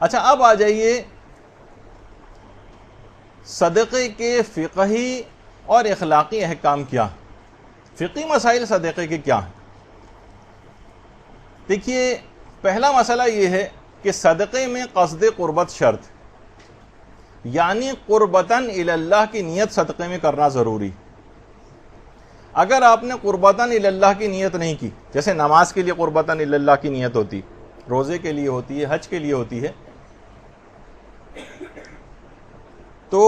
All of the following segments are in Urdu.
اچھا اب آ جائیے صدقے کے فقہی اور اخلاقی احکام کیا، فقہی مسائل صدقے کے کیا ہیں؟ دیکھیے پہلا مسئلہ یہ ہے کہ صدقے میں قصد قربت شرط، یعنی قربتاً الی اللہ کی نیت صدقے میں کرنا ضروری۔ اگر آپ نے قربتاً الی اللہ کی نیت نہیں کی، جیسے نماز کے لیے قربتاً الی اللہ کی نیت ہوتی، روزے کے لیے ہوتی ہے، حج کے لیے ہوتی ہے، تو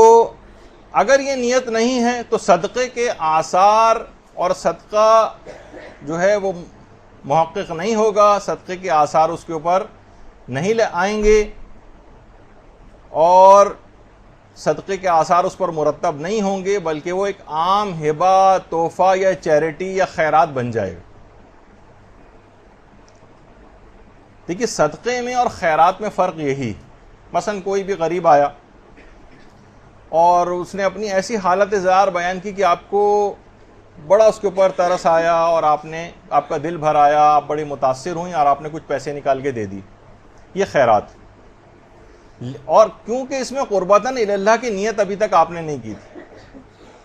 اگر یہ نیت نہیں ہے تو صدقے کے آثار اور صدقہ جو ہے وہ محقق نہیں ہوگا، صدقے کے آثار اس کے اوپر نہیں آئیں گے، اور صدقے کے آثار اس پر مرتب نہیں ہوں گے، بلکہ وہ ایک عام ہبہ، تحفہ یا چیریٹی یا خیرات بن جائے گا۔ دیکھیے صدقے میں اور خیرات میں فرق یہی، مثلا کوئی بھی غریب آیا اور اس نے اپنی ایسی حالت زار بیان کی کہ آپ کو بڑا اس کے اوپر ترس آیا اور آپ کا دل بھر آیا، آپ بڑی متاثر ہوئیں اور آپ نے کچھ پیسے نکال کے دے دی، یہ خیرات۔ اور کیونکہ اس میں قربتاً الی اللہ کی نیت ابھی تک آپ نے نہیں کی تھی،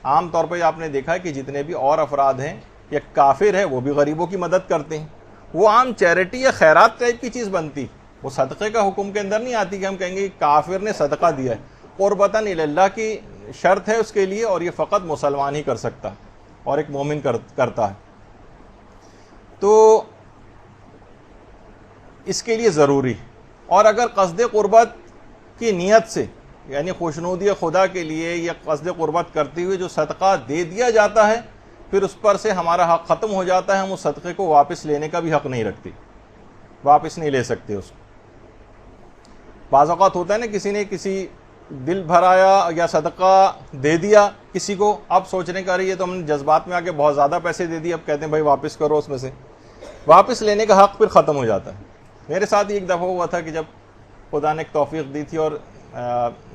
عام طور پہ آپ نے دیکھا کہ جتنے بھی اور افراد ہیں یا کافر ہیں وہ بھی غریبوں کی مدد کرتے ہیں، وہ عام چیریٹی یا خیرات ٹائپ کی چیز بنتی، وہ صدقے کا حکم کے اندر نہیں آتی کہ ہم کہیں گے کہ کافر نے صدقہ دیا ہے۔ قربتاً الی اللہ کی شرط ہے اس کے لیے، اور یہ فقط مسلمان ہی کر سکتا ہے اور ایک مومن کرتا ہے، تو اس کے لیے ضروری۔ اور اگر قصد قربت کی نیت سے، یعنی خوشنودی خدا کے لیے یا قصد قربت کرتے ہوئے جو صدقہ دے دیا جاتا ہے، پھر اس پر سے ہمارا حق ختم ہو جاتا ہے، ہم اس صدقے کو واپس لینے کا بھی حق نہیں رکھتے، واپس نہیں لے سکتے اس کو۔ بعض اوقات ہوتا ہے نا کسی نے کسی دل بھرایا یا صدقہ دے دیا کسی کو، اب سوچنے کا رہی ہے تو ہم نے جذبات میں آ کے بہت زیادہ پیسے دے دیے، اب کہتے ہیں بھائی واپس کرو، اس میں سے واپس لینے کا حق پھر ختم ہو جاتا ہے۔ میرے ساتھ ایک دفعہ ہوا تھا کہ جب خدا نے ایک توفیق دی تھی اور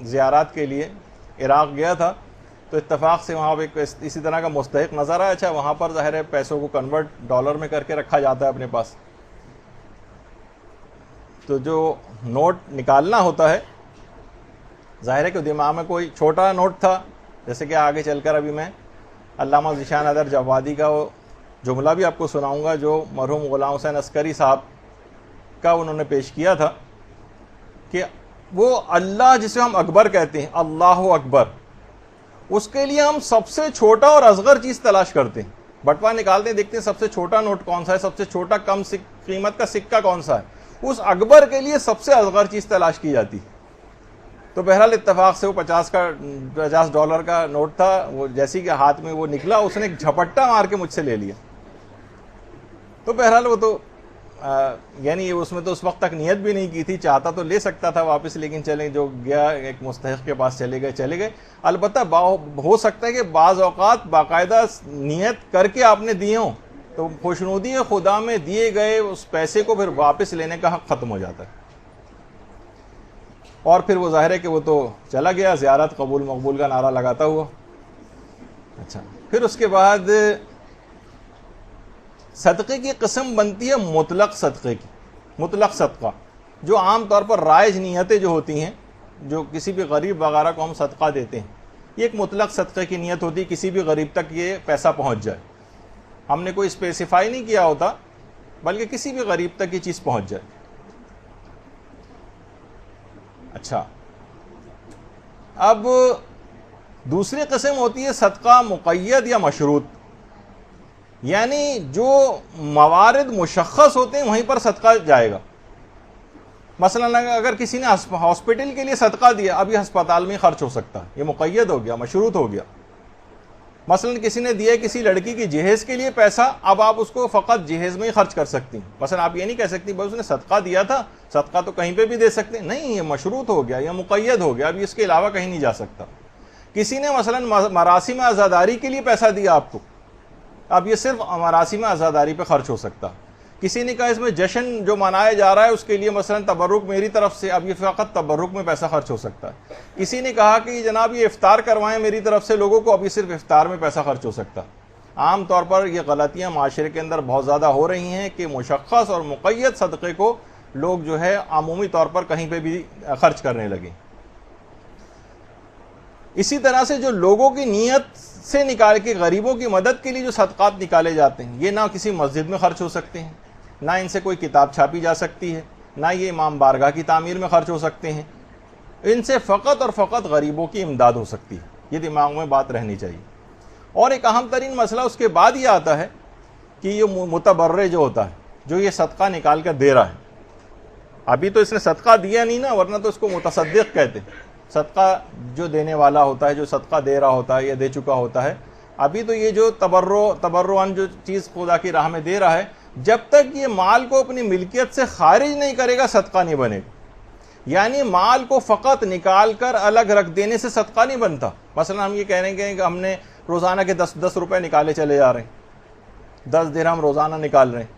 زیارات کے لیے عراق گیا تھا، تو اتفاق سے وہاں ایک اسی طرح کا مستحق نظر آیا۔ اچھا وہاں پر ظاہر ہے پیسوں کو کنورٹ ڈالر میں کر کے رکھا جاتا ہے اپنے پاس، تو جو نوٹ نکالنا ہوتا ہے، ظاہر ہے کہ دماغ میں کوئی چھوٹا نوٹ تھا، جیسے کہ آگے چل کر ابھی میں علامہ ذیشان ادر جوادی کا وہ جملہ بھی آپ کو سناؤں گا جو مرحوم غلام حسین عسکری صاحب کا انہوں نے پیش کیا تھا، کہ وہ اللہ جسے ہم اکبر کہتے ہیں، اللہ اکبر، اس کے لیے ہم سب سے چھوٹا اور اصغر چیز تلاش کرتے ہیں، بٹوا نکالتے ہیں، دیکھتے ہیں سب سے چھوٹا نوٹ کون سا ہے، سب سے چھوٹا کم قیمت کا سکہ کون سا ہے، اس اکبر کے لیے سب سے اصغر چیز تلاش کی جاتی۔ تو بہرحال اتفاق سے وہ $50 کا نوٹ تھا، وہ جیسی کہ ہاتھ میں وہ نکلا، اس نے ایک جھپٹا مار کے مجھ سے لے لیا۔ تو بہرحال وہ تو یعنی اس میں تو اس وقت تک نیت بھی نہیں کی تھی، چاہتا تو لے سکتا تھا واپس، لیکن چلیں جو گیا ایک مستحق کے پاس چلے گئے۔ البتہ ہو سکتا ہے کہ بعض اوقات باقاعدہ نیت کر کے آپ نے دیے ہوں تو خوشنودی خدا میں دیے گئے اس پیسے کو پھر واپس لینے کا حق ختم ہو جاتا ہے، اور پھر وہ ظاہر ہے کہ وہ تو چلا گیا زیارت قبول مقبول کا نعرہ لگاتا ہوا۔ اچھا پھر اس کے بعد صدقے کی قسم بنتی ہے مطلق صدقے کی، مطلق صدقہ، جو عام طور پر رائج نیتیں جو ہوتی ہیں، جو کسی بھی غریب وغیرہ کو ہم صدقہ دیتے ہیں، یہ ایک مطلق صدقے کی نیت ہوتی ہے، کسی بھی غریب تک یہ پیسہ پہنچ جائے، ہم نے کوئی اسپیسیفائی نہیں کیا ہوتا، بلکہ کسی بھی غریب تک یہ چیز پہنچ جائے۔ اچھا اب دوسری قسم ہوتی ہے صدقہ مقید یا مشروط، یعنی جو موارد مشخص ہوتے ہیں وہیں پر صدقہ جائے گا۔ مثلا اگر کسی نے ہاسپٹل کے لیے صدقہ دیا، اب یہ ہسپتال میں خرچ ہو سکتا ہے، یہ مقید ہو گیا، مشروط ہو گیا۔ مثلا کسی نے دیا کسی لڑکی کی جہیز کے لیے پیسہ، اب آپ اس کو فقط جہیز میں ہی خرچ کر سکتی ہیں، مثلا آپ یہ نہیں کہہ سکتی بھائی اس نے صدقہ دیا تھا، صدقہ تو کہیں پہ بھی دے سکتے ہیں، نہیں، یہ مشروط ہو گیا، یہ مقید ہو گیا، اب اس کے علاوہ کہیں نہیں جا سکتا۔ کسی نے مثلا مراسم عزاداری کے لیے پیسہ دیا آپ کو، اب یہ صرف مراسم عزاداری پہ خرچ ہو سکتا۔ کسی نے کہا اس میں جشن جو منایا جا رہا ہے اس کے لیے مثلا تبرک میری طرف سے، اب یہ فقط تبرک میں پیسہ خرچ ہو سکتا ہے۔ کسی نے کہا کہ جناب یہ افطار کروائیں میری طرف سے لوگوں کو، اب یہ صرف افطار میں پیسہ خرچ ہو سکتا۔ عام طور پر یہ غلطیاں معاشرے کے اندر بہت زیادہ ہو رہی ہیں کہ مشخص اور مقید صدقے کو لوگ جو ہے عمومی طور پر کہیں پہ بھی خرچ کرنے لگے. اسی طرح سے جو لوگوں کی نیت سے نکال کے غریبوں کی مدد کے لیے جو صدقات نکالے جاتے ہیں، یہ نہ کسی مسجد میں خرچ ہو سکتے ہیں، نہ ان سے کوئی کتاب چھاپی جا سکتی ہے، نہ یہ امام بارگاہ کی تعمیر میں خرچ ہو سکتے ہیں. ان سے فقط اور فقط غریبوں کی امداد ہو سکتی ہے. یہ دماغ میں بات رہنی چاہیے. اور ایک اہم ترین مسئلہ اس کے بعد یہ آتا ہے کہ یہ متبرع جو ہوتا ہے، جو یہ صدقہ نکال کر دے رہا ہے، ابھی تو اس نے صدقہ دیا نہیں نا، ورنہ تو اس کو متصدق کہتے ہیں. صدقہ جو دینے والا ہوتا ہے، جو صدقہ دے رہا ہوتا ہے یا دے چکا ہوتا ہے. ابھی تو یہ جو تبرعاً جو چیز خدا کی راہ میں دے رہا ہے، جب تک یہ مال کو اپنی ملکیت سے خارج نہیں کرے گا صدقہ نہیں بنے گا. یعنی مال کو فقط نکال کر الگ رکھ دینے سے صدقہ نہیں بنتا. مثلا ہم یہ کہہ رہے ہیں کہ ہم نے روزانہ کے 10 روپے نکالے چلے جا رہے ہیں، 10 درہم روزانہ نکال رہے ہیں،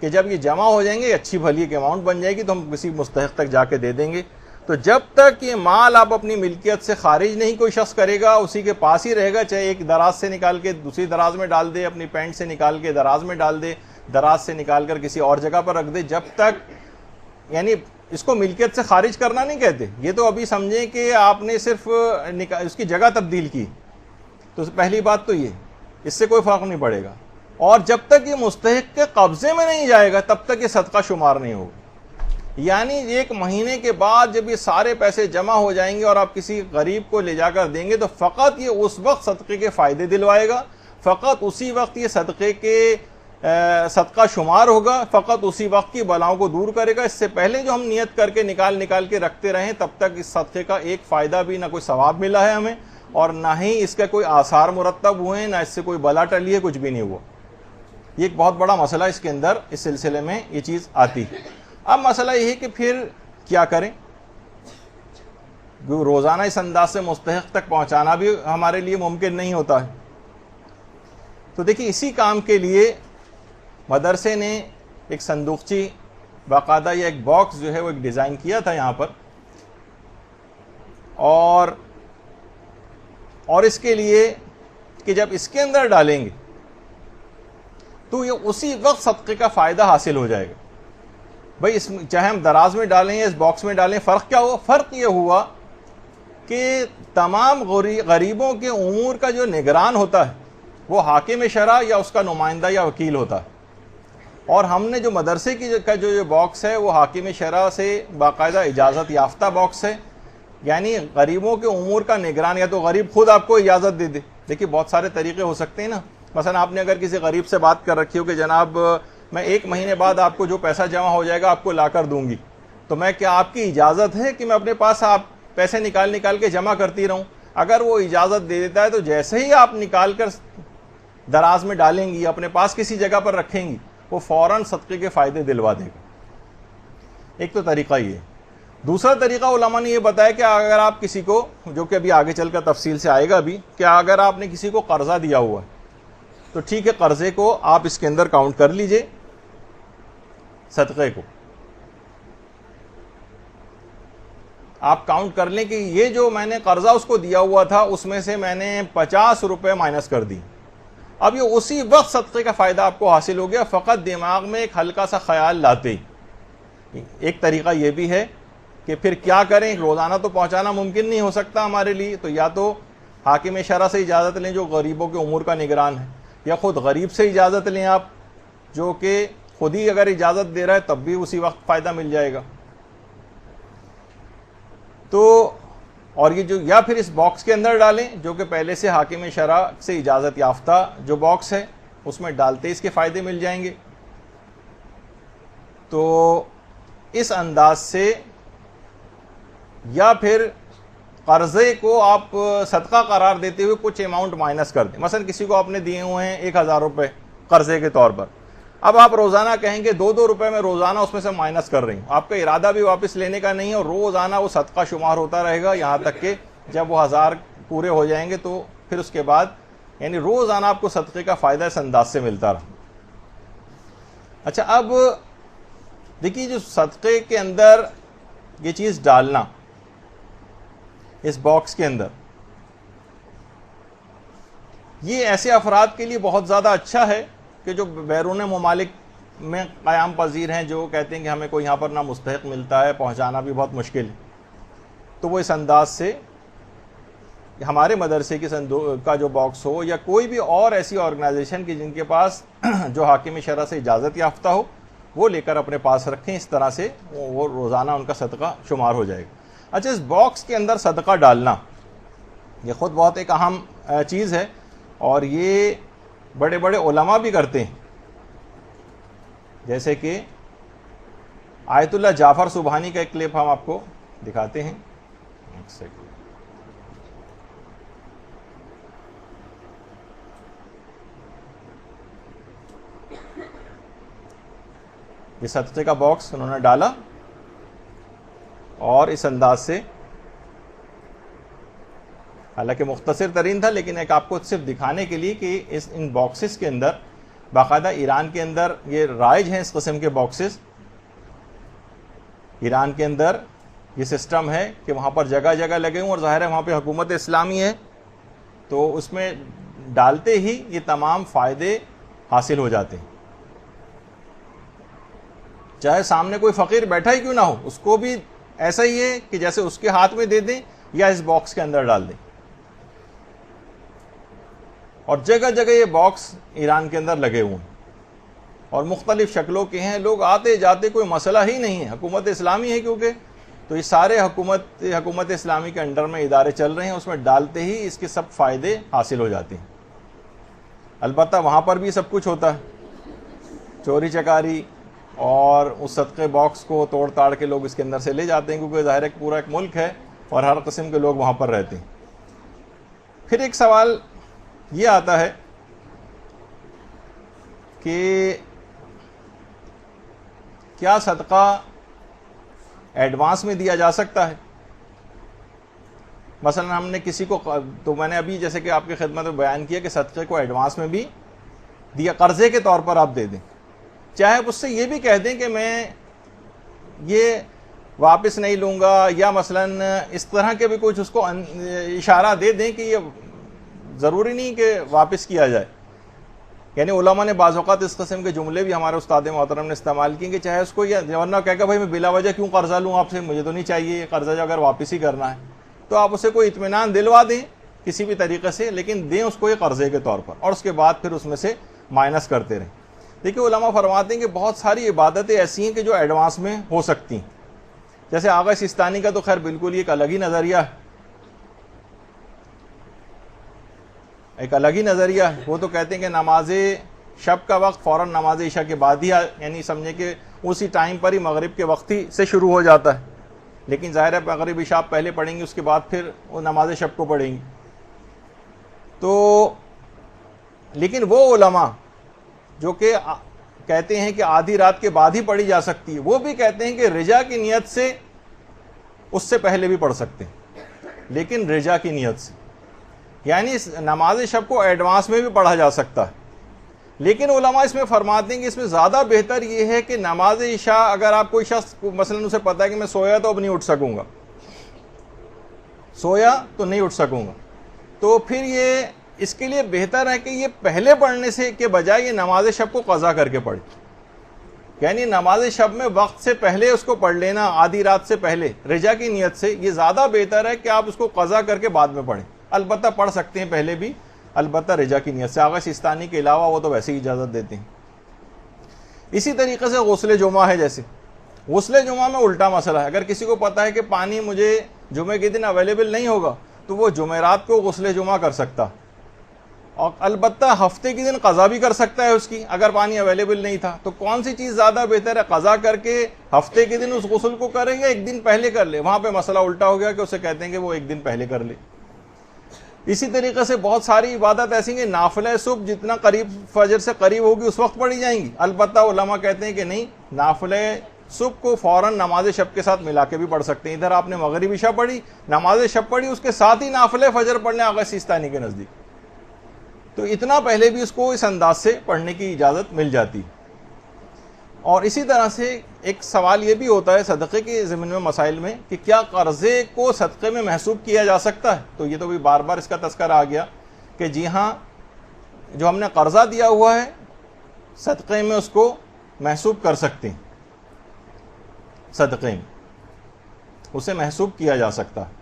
کہ جب یہ جمع ہو جائیں گے اچھی بھلی ایک اماؤنٹ بن جائے گی تو ہم کسی مستحق تک جا کے دے دیں گے. تو جب تک یہ مال آپ اپنی ملکیت سے خارج نہیں کوئی شخص کرے گا، اسی کے پاس ہی رہے گا، چاہے ایک دراز سے نکال کے دوسری دراز میں ڈال دے، اپنی پینٹ سے نکال کے دراز میں ڈال دے، دراز سے نکال کر کسی اور جگہ پر رکھ دے، جب تک، یعنی اس کو ملکیت سے خارج کرنا نہیں کہتے. یہ تو ابھی سمجھیں کہ آپ نے صرف اس کی جگہ تبدیل کی. تو پہلی بات تو یہ، اس سے کوئی فرق نہیں پڑے گا. اور جب تک یہ مستحق کے قبضے میں نہیں جائے گا تب تک یہ صدقہ شمار نہیں ہوگا. یعنی 1 مہینے کے بعد جب یہ سارے پیسے جمع ہو جائیں گے اور آپ کسی غریب کو لے جا کر دیں گے تو فقط یہ اس وقت صدقے کے فائدے دلوائے گا، فقط اسی وقت یہ صدقہ شمار ہوگا، فقط اسی وقت کی بلاؤں کو دور کرے گا. اس سے پہلے جو ہم نیت کر کے نکال کے رکھتے رہیں تب تک اس صدقے کا ایک فائدہ بھی، نہ کوئی ثواب ملا ہے ہمیں، اور نہ ہی اس کا کوئی آثار مرتب ہوئے ہیں، نہ اس سے کوئی بلا ٹلی ہے، کچھ بھی نہیں ہوا. یہ ایک بہت بڑا مسئلہ اس کے اندر اس سلسلے میں یہ چیز آتی ہے. اب مسئلہ یہ ہے کہ پھر کیا کریں؟ روزانہ اس انداز سے مستحق تک پہنچانا بھی ہمارے لیے ممکن نہیں ہوتا ہے. تو دیکھیں، اسی کام کے لیے مدرسے نے ایک صندوقچی باقاعدہ یا ایک باکس جو ہے وہ ایک ڈیزائن کیا تھا یہاں پر، اور اس کے لیے کہ جب اس کے اندر ڈالیں گے تو یہ اسی وقت صدقے کا فائدہ حاصل ہو جائے گا. بھائی چاہے ہم دراز میں ڈالیں یا اس باکس میں ڈالیں، فرق کیا ہوا؟ فرق یہ ہوا کہ تمام غریبوں کے امور کا جو نگران ہوتا ہے وہ حاکم شرع یا اس کا نمائندہ یا وکیل ہوتا ہے. اور ہم نے جو مدرسے کا جو باکس ہے وہ حاکم شرع سے باقاعدہ اجازت یافتہ باکس ہے. یعنی غریبوں کے امور کا نگران، یا تو غریب خود آپ کو اجازت دے دے. دیکھیے بہت سارے طریقے ہو سکتے ہیں نا. مثلا آپ نے اگر کسی غریب سے بات کر رکھی ہو کہ جناب میں 1 مہینے بعد آپ کو جو پیسہ جمع ہو جائے گا آپ کو لا کر دوں گی، تو میں کیا آپ کی اجازت ہے کہ میں اپنے پاس آپ پیسے نکال کے جمع کرتی رہوں؟ اگر وہ اجازت دے دیتا ہے تو جیسے ہی آپ نکال کر دراز میں ڈالیں گی، اپنے پاس کسی جگہ پر رکھیں گی، وہ فوراً صدقے کے فائدے دلوا دے گا. ایک تو طریقہ یہ. دوسرا طریقہ علماء نے یہ بتایا کہ اگر آپ کسی کو، جو کہ ابھی آگے چل کر تفصیل سے آئے گا بھی، کہ اگر آپ نے کسی کو قرضہ دیا ہوا ہے تو ٹھیک ہے، قرضے کو آپ اس کے اندر کاؤنٹ کر لیجئے، صدقے کو آپ کاؤنٹ کر لیں کہ یہ جو میں نے قرضہ اس کو دیا ہوا تھا اس میں سے میں نے 50 روپے مائنس کر دی. اب یہ اسی وقت صدقے کا فائدہ آپ کو حاصل ہو گیا، فقط دماغ میں ایک ہلکا سا خیال لاتے ہی. ایک طریقہ یہ بھی ہے کہ پھر کیا کریں، روزانہ تو پہنچانا ممکن نہیں ہو سکتا ہمارے لیے، تو یا تو حاکم شرع سے اجازت لیں جو غریبوں کے امور کا نگران ہے، یا خود غریب سے اجازت لیں آپ، جو کہ خود ہی اگر اجازت دے رہا ہے تب بھی اسی وقت فائدہ مل جائے گا. تو اور یہ جو، یا پھر اس باکس کے اندر ڈالیں جو کہ پہلے سے حاکم شرع سے اجازت یافتہ جو باکس ہے اس میں ڈالتے اس کے فائدے مل جائیں گے. تو اس انداز سے، یا پھر قرضے کو آپ صدقہ قرار دیتے ہوئے کچھ اماؤنٹ مائنس کر دیں. مثلا کسی کو آپ نے دیے ہوئے ہیں 1000 روپے قرضے کے طور پر، اب آپ روزانہ کہیں گے 2 روپے میں روزانہ اس میں سے مائنس کر رہی ہوں، آپ کا ارادہ بھی واپس لینے کا نہیں ہے، اور روزانہ وہ صدقہ شمار ہوتا رہے گا یہاں تک کہ جب وہ 1000 پورے ہو جائیں گے تو پھر اس کے بعد یعنی روزانہ آپ کو صدقے کا فائدہ اس انداز سے ملتا رہا. اچھا، اب دیکھیے جو صدقے کے اندر یہ چیز ڈالنا اس باکس کے اندر، یہ ایسے افراد کے لیے بہت زیادہ اچھا ہے کہ جو بیرون ممالک میں قیام پذیر ہیں جو کہتے ہیں کہ ہمیں کوئی یہاں پر نہ مستحق ملتا ہے، پہنچانا بھی بہت مشکل ہے، تو وہ اس انداز سے ہمارے مدرسے کی کا جو باکس ہو یا کوئی بھی اور ایسی آرگنائزیشن کی جن کے پاس جو حاکم شرع سے اجازت یافتہ ہو وہ لے کر اپنے پاس رکھیں، اس طرح سے وہ روزانہ ان کا صدقہ شمار ہو جائے گا۔ اچھا، اس باکس کے اندر صدقہ ڈالنا یہ خود بہت ایک اہم چیز ہے، اور یہ بڑے بڑے علماء بھی کرتے ہیں، جیسے کہ آیت اللہ جعفر سبحانی کا ایک کلپ ہم آپ کو دکھاتے ہیں۔ ایک سیکنڈ، یہ صدقے کا باکس انہوں نے ڈالا اور اس انداز سے، حالانکہ مختصر ترین تھا لیکن ایک آپ کو صرف دکھانے کے لیے کہ ان باکسز کے اندر باقاعدہ ایران کے اندر یہ رائج ہیں، اس قسم کے باکسز ایران کے اندر یہ سسٹم ہے کہ وہاں پر جگہ جگہ لگے ہوں، اور ظاہر ہے وہاں پہ حکومت اسلامی ہے تو اس میں ڈالتے ہی یہ تمام فائدے حاصل ہو جاتے ہیں، چاہے سامنے کوئی فقیر بیٹھا ہی کیوں نہ ہو، اس کو بھی ایسا ہی ہے کہ جیسے اس کے ہاتھ میں دے دیں یا اس باکس کے اندر ڈال دیں۔ اور جگہ جگہ یہ باکس ایران کے اندر لگے ہوئے ہیں اور مختلف شکلوں کے ہیں، لوگ آتے جاتے، کوئی مسئلہ ہی نہیں ہے، حکومت اسلامی ہے کیونکہ، تو یہ سارے حکومت اسلامی کے انڈر میں ادارے چل رہے ہیں، اس میں ڈالتے ہی اس کے سب فائدے حاصل ہو جاتے ہیں۔ البتہ وہاں پر بھی سب کچھ ہوتا ہے، چوری چکاری، اور اس صدقے باکس کو توڑ تاڑ کے لوگ اس کے اندر سے لے جاتے ہیں، کیونکہ ظاہر ہے پورا ایک ملک ہے اور ہر قسم کے لوگ وہاں پر رہتے ہیں۔ پھر ایک سوال یہ آتا ہے کہ کیا صدقہ ایڈوانس میں دیا جا سکتا ہے؟ مثلا ہم نے کسی کو، تو میں نے ابھی جیسے کہ آپ کی خدمت میں بیان کیا کہ صدقے کو ایڈوانس میں بھی دیا، قرضے کے طور پر آپ دے دیں، چاہے آپ اس سے یہ بھی کہہ دیں کہ میں یہ واپس نہیں لوں گا، یا مثلا اس طرح کے بھی کچھ اس کو اشارہ دے دیں کہ یہ ضروری نہیں کہ واپس کیا جائے۔ یعنی علماء نے بعض اوقات اس قسم کے جملے بھی ہمارے استاد محترم نے استعمال کیے کہ چاہے اس کو یہ ورنہ کہہ کہ بھائی میں بلا وجہ کیوں قرضہ لوں آپ سے، مجھے تو نہیں چاہیے قرضہ، جو اگر واپس ہی کرنا ہے تو آپ اسے کوئی اطمینان دلوا دیں کسی بھی طریقے سے، لیکن دیں اس کو یہ قرضے کے طور پر، اور اس کے بعد پھر اس میں سے مائنس کرتے رہیں۔ دیکھیں علماء فرماتے ہیں کہ بہت ساری عبادتیں ایسی ہیں کہ جو ایڈوانس میں ہو سکتی ہیں، جیسے آغا سستانی کا تو خیر بالکل ایک الگ ہی نظریہ ہے، ایک الگ ہی نظریہ ہے۔ وہ تو کہتے ہیں کہ نماز شب کا وقت فوراً نماز عشاء کے بعد ہی، یعنی سمجھے کہ اسی ٹائم پر ہی مغرب کے وقت ہی سے شروع ہو جاتا ہے، لیکن ظاہر ہے مغرب عشاء پہلے پڑھیں گے، اس کے بعد پھر وہ نماز شب کو پڑھیں گے۔ تو لیکن وہ علماء جو کہ کہتے ہیں کہ آدھی رات کے بعد ہی پڑھی جا سکتی ہے، وہ بھی کہتے ہیں کہ رجا کی نیت سے اس سے پہلے بھی پڑھ سکتے ہیں، لیکن رجا کی نیت سے، یعنی نماز شب کو ایڈوانس میں بھی پڑھا جا سکتا ہے، لیکن علماء اس میں فرماتے ہیں کہ اس میں زیادہ بہتر یہ ہے کہ نماز عشاء اگر آپ کوئی شخص مثلا اسے پتا ہے کہ میں سویا تو اب نہیں اٹھ سکوں گا، سویا تو نہیں اٹھ سکوں گا، تو پھر یہ اس کے لیے بہتر ہے کہ یہ پہلے پڑھنے سے کے بجائے یہ نماز شب کو قضا کر کے پڑھے، یعنی نماز شب میں وقت سے پہلے اس کو پڑھ لینا، آدھی رات سے پہلے رجا کی نیت سے، یہ زیادہ بہتر ہے کہ آپ اس کو قضا کر کے بعد میں پڑھیں۔ البتہ پڑھ سکتے ہیں پہلے بھی، البتہ رجا کی نیت سے، آغا سستانی کے علاوہ وہ تو ویسے ہی اجازت دیتے ہیں۔ اسی طریقے سے غسل جمعہ ہے، جیسے غسل جمعہ میں الٹا مسئلہ ہے، اگر کسی کو پتا ہے کہ پانی مجھے جمعے کے دن اویلیبل نہیں ہوگا تو وہ جمعرات کو غسل جمعہ کر سکتا، اور البتہ ہفتے کے دن قضا بھی کر سکتا ہے اس کی، اگر پانی اویلیبل نہیں تھا تو کون سی چیز زیادہ بہتر ہے، قضا کر کے ہفتے کے دن اس غسل کو کرے گا، ایک دن پہلے کر لے؟ وہاں پہ مسئلہ الٹا ہو گیا کہ اسے کہتے ہیں کہ وہ ایک دن پہلے کر لے۔ اسی طریقے سے بہت ساری عبادت ایسی ہیں، نافلہ صبح جتنا قریب فجر سے قریب ہوگی اس وقت پڑھی جائیں گی، البتہ علماء کہتے ہیں کہ نہیں، نافلہ صبح کو فوراً نماز شب کے ساتھ ملا کے بھی پڑھ سکتے ہیں۔ ادھر آپ نے مغرب عشاء پڑھی، نماز شب پڑھی، اس کے ساتھ ہی نافلہ فجر پڑھ لیں آغا سستانی کے نزدیک، تو اتنا پہلے بھی اس کو اس انداز سے پڑھنے کی اجازت مل جاتی۔ اور اسی طرح سے ایک سوال یہ بھی ہوتا ہے صدقے کے ضمن میں مسائل میں کہ کیا قرضے کو صدقے میں محسوب کیا جا سکتا ہے؟ تو یہ تو بھی بار بار اس کا تذکرہ آ گیا کہ جی ہاں، جو ہم نے قرضہ دیا ہوا ہے صدقے میں اس کو محسوب کر سکتے ہیں صدقے میں، اسے محسوب کیا جا سکتا ہے،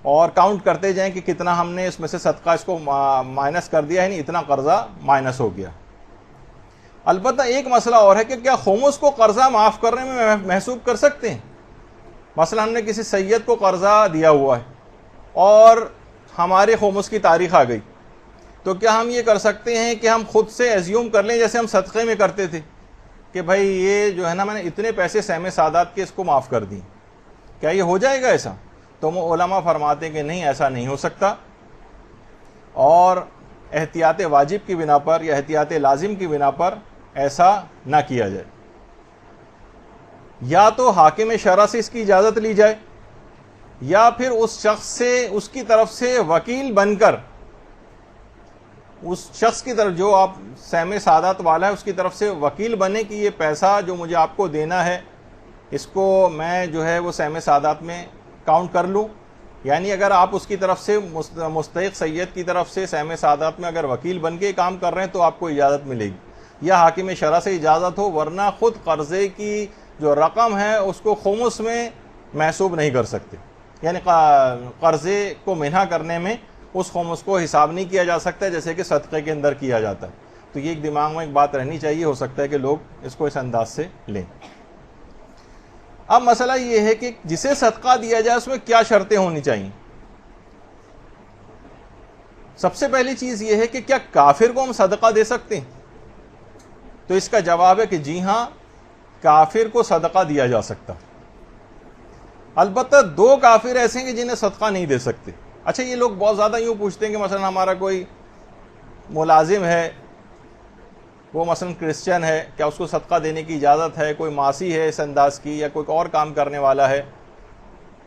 اور کاؤنٹ کرتے جائیں کہ کتنا ہم نے اس میں سے صدقہ اس کو مائنس کر دیا ہے، نہیں اتنا قرضہ مائنس ہو گیا۔ البتہ ایک مسئلہ اور ہے کہ کیا خمس کو قرضہ معاف کرنے میں محسوب کر سکتے ہیں؟ مثلا ہم نے کسی سید کو قرضہ دیا ہوا ہے اور ہمارے خمس کی تاریخ آ گئی، تو کیا ہم یہ کر سکتے ہیں کہ ہم خود سے ایزیوم کر لیں جیسے ہم صدقے میں کرتے تھے کہ بھائی یہ جو ہے نا میں نے اتنے پیسے سہم سادات کے اس کو معاف کر دی، کیا یہ ہو جائے گا ایسا؟ تو علماء فرماتے ہیں کہ نہیں، ایسا نہیں ہو سکتا، اور احتیاط واجب کی بنا پر یا احتیاط لازم کی بنا پر ایسا نہ کیا جائے۔ یا تو حاکم شرع سے اس کی اجازت لی جائے، یا پھر اس شخص سے اس کی طرف سے وکیل بن کر اس شخص کی طرف جو آپ سہم سادات والا ہے اس کی طرف سے وکیل بنے کہ یہ پیسہ جو مجھے آپ کو دینا ہے اس کو میں جو ہے وہ سہم سادات میں کاؤنٹ کر لوں۔ یعنی اگر آپ اس کی طرف سے مستحق سید کی طرف سے سہم سادات میں اگر وکیل بن کے کام کر رہے ہیں تو آپ کو اجازت ملے گی، یا حاکم شرع سے اجازت ہو، ورنہ خود قرضے کی جو رقم ہے اس کو خمس میں محسوب نہیں کر سکتے، یعنی قرضے کو منہا کرنے میں اس خمس کو حساب نہیں کیا جا سکتا جیسے کہ صدقے کے اندر کیا جاتا ہے۔ تو یہ ایک دماغ میں ایک بات رہنی چاہیے، ہو سکتا ہے کہ لوگ اس کو اس انداز سے لیں۔ اب مسئلہ یہ ہے کہ جسے صدقہ دیا جائے اس میں کیا شرطیں ہونی چاہیے۔ سب سے پہلی چیز یہ ہے کہ کیا کافر کو ہم صدقہ دے سکتے ہیں؟ تو اس کا جواب ہے کہ جی ہاں، کافر کو صدقہ دیا جا سکتا۔ البتہ دو کافر ایسے ہیں کہ جنہیں صدقہ نہیں دے سکتے۔ اچھا، یہ لوگ بہت زیادہ یوں پوچھتے ہیں کہ مثلا ہمارا کوئی ملازم ہے، وہ مثلا کرسچن ہے، کیا اس کو صدقہ دینے کی اجازت ہے؟ کوئی ماسی ہے اس انداز کی، یا کوئی اور کام کرنے والا ہے،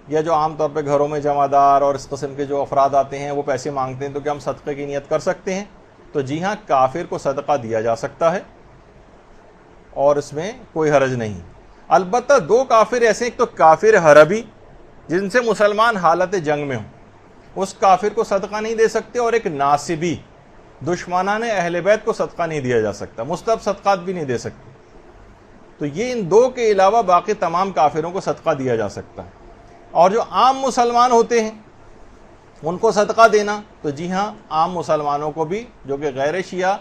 یا جو عام طور پہ گھروں میں جمع دار اور اس قسم کے جو افراد آتے ہیں وہ پیسے مانگتے ہیں، تو کیا ہم صدقے کی نیت کر سکتے ہیں؟ تو جی ہاں، کافر کو صدقہ دیا جا سکتا ہے اور اس میں کوئی حرج نہیں۔ البتہ دو کافر ایسے، ایک تو کافر حربی جن سے مسلمان حالت جنگ میں ہوں، اس کافر کو صدقہ نہیں دے سکتے، اور ایک ناصبی دشمنان اہل بیت کو صدقہ نہیں دیا جا سکتا، مستحب صدقات بھی نہیں دے سکتے۔ تو یہ ان دو کے علاوہ باقی تمام کافروں کو صدقہ دیا جا سکتا ہے۔ اور جو عام مسلمان ہوتے ہیں ان کو صدقہ دینا، تو جی ہاں، عام مسلمانوں کو بھی، جو کہ غیر شیعہ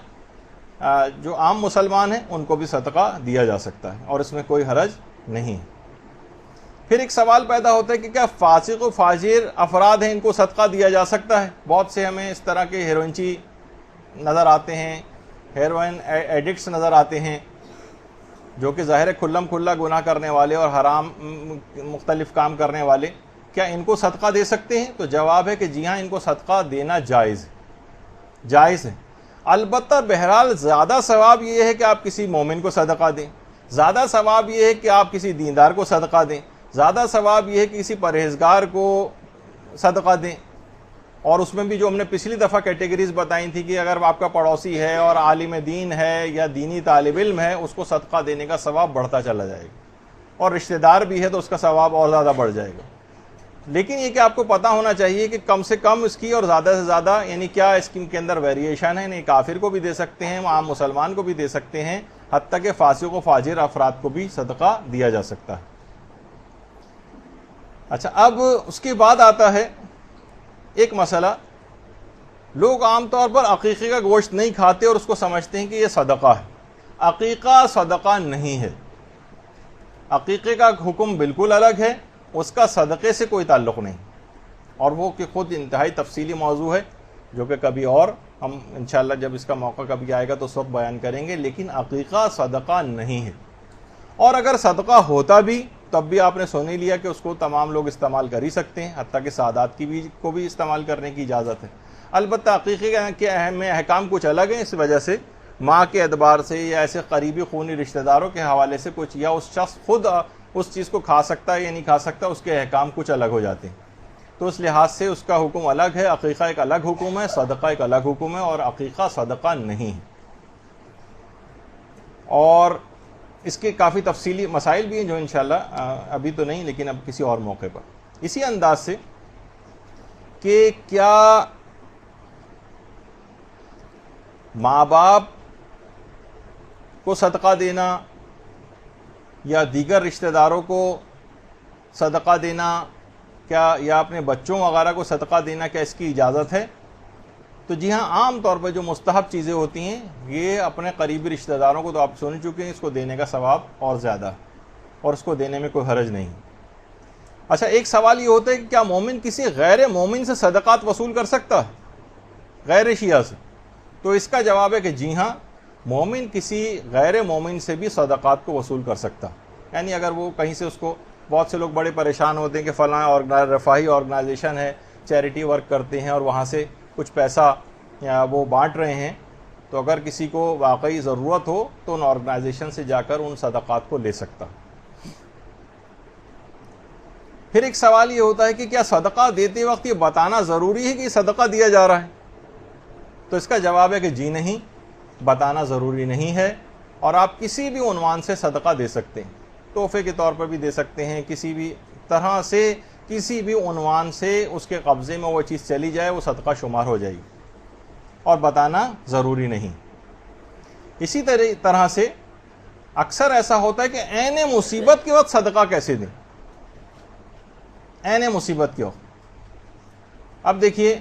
جو عام مسلمان ہیں ان کو بھی صدقہ دیا جا سکتا ہے، اور اس میں کوئی حرج نہیں ہے۔ پھر ایک سوال پیدا ہوتا ہے کہ کیا فاسق و فاجر افراد ہیں، ان کو صدقہ دیا جا سکتا ہے؟ بہت سے ہمیں اس طرح کے ہیروئنچی نظر آتے ہیں، ہیروئن ایڈکٹس نظر آتے ہیں، جو کہ ظاہر کھلم کھلا گناہ کرنے والے اور حرام مختلف کام کرنے والے، کیا ان کو صدقہ دے سکتے ہیں؟ تو جواب ہے کہ جی ہاں، ان کو صدقہ دینا جائز ہے۔ البتہ بہرحال زیادہ ثواب یہ ہے کہ آپ کسی مومن کو صدقہ دیں، زیادہ ثواب یہ ہے کہ آپ کسی دیندار کو صدقہ دیں، زیادہ ثواب یہ ہے کہ کسی پرہیزگار کو صدقہ دیں۔ اور اس میں بھی جو ہم نے پچھلی دفعہ کیٹیگریز بتائی تھی کہ اگر آپ کا پڑوسی ہے اور عالم دین ہے یا دینی طالب علم ہے، اس کو صدقہ دینے کا ثواب بڑھتا چلا جائے گا، اور رشتہ دار بھی ہے تو اس کا ثواب اور زیادہ بڑھ جائے گا۔ لیکن یہ کہ آپ کو پتہ ہونا چاہیے کہ کم سے کم اس کی اور زیادہ سے زیادہ، یعنی کیا اسکیم کے اندر ویریشن ہے، نہیں کافر کو بھی دے سکتے ہیں، عام مسلمان کو بھی دے سکتے ہیں، حتیٰ کہ فاسق و فاجر افراد کو بھی صدقہ دیا جا سکتا ہے۔ اچھا، اب اس کے بعد آتا ہے ایک مسئلہ، لوگ عام طور پر عقیقے کا گوشت نہیں کھاتے اور اس کو سمجھتے ہیں کہ یہ صدقہ ہے۔ عقیقہ صدقہ نہیں ہے، عقیقے کا حکم بالکل الگ ہے، اس کا صدقے سے کوئی تعلق نہیں، اور وہ کہ خود انتہائی تفصیلی موضوع ہے جو کہ کبھی اور ہم انشاءاللہ جب اس کا موقع کبھی آئے گا تو اس وقت بیان کریں گے۔ لیکن عقیقہ صدقہ نہیں ہے، اور اگر صدقہ ہوتا بھی تب بھی آپ نے سن ہی لیا کہ اس کو تمام لوگ استعمال کر ہی سکتے ہیں، حتیٰ کہ سادات کو بھی استعمال کرنے کی اجازت ہے۔ البتہ عقیقے کے اہم احکام کچھ الگ ہیں، اس وجہ سے ماں کے اعتبار سے یا ایسے قریبی خونی رشتہ داروں کے حوالے سے کچھ، یا اس شخص خود اس چیز کو کھا سکتا ہے یا نہیں کھا سکتا، اس کے احکام کچھ الگ ہو جاتے ہیں۔ تو اس لحاظ سے اس کا حکم الگ ہے، عقیقہ ایک الگ حکم ہے، صدقہ ایک الگ حکم ہے، اور عقیقہ صدقہ نہیں ہے۔ اور اس کے کافی تفصیلی مسائل بھی ہیں جو انشاءاللہ ابھی تو نہیں لیکن اب کسی اور موقع پر، اسی انداز سے کہ کیا ماں باپ کو صدقہ دینا یا دیگر رشتہ داروں کو صدقہ دینا کیا یا اپنے بچوں وغیرہ کو صدقہ دینا کیا اس کی اجازت ہے؟ تو جی ہاں، عام طور پہ جو مستحب چیزیں ہوتی ہیں یہ اپنے قریبی رشتہ داروں کو تو آپ سن چکے ہیں، اس کو دینے کا ثواب اور زیادہ ہے اور اس کو دینے میں کوئی حرج نہیں۔ اچھا، ایک سوال یہ ہوتا ہے کہ کیا مومن کسی غیر مومن سے صدقات وصول کر سکتا ہے، غیر شیعہ سے؟ تو اس کا جواب ہے کہ جی ہاں، مومن کسی غیر مومن سے بھی صدقات کو وصول کر سکتا، یعنی اگر وہ کہیں سے اس کو، بہت سے لوگ بڑے پریشان ہوتے ہیں کہ فلاں رفاہی آرگنائزیشن ہے، چیریٹی ورک کرتے ہیں اور وہاں سے کچھ پیسہ وہ بانٹ رہے ہیں، تو اگر کسی کو واقعی ضرورت ہو تو ان آرگنائزیشن سے جا کر ان صدقات کو لے سکتا۔ پھر ایک سوال یہ ہوتا ہے کہ کیا صدقہ دیتے وقت یہ بتانا ضروری ہے کہ یہ صدقہ دیا جا رہا ہے؟ تو اس کا جواب ہے کہ جی نہیں، بتانا ضروری نہیں ہے، اور آپ کسی بھی عنوان سے صدقہ دے سکتے ہیں، تحفے کے طور پر بھی دے سکتے ہیں، کسی بھی طرح سے، کسی بھی عنوان سے اس کے قبضے میں وہ چیز چلی جائے وہ صدقہ شمار ہو جائے گی، اور بتانا ضروری نہیں۔ اسی طرح سے اکثر ایسا ہوتا ہے کہ عین مصیبت کے وقت صدقہ کیسے دیں، عین مصیبت کے وقت۔ اب دیکھیے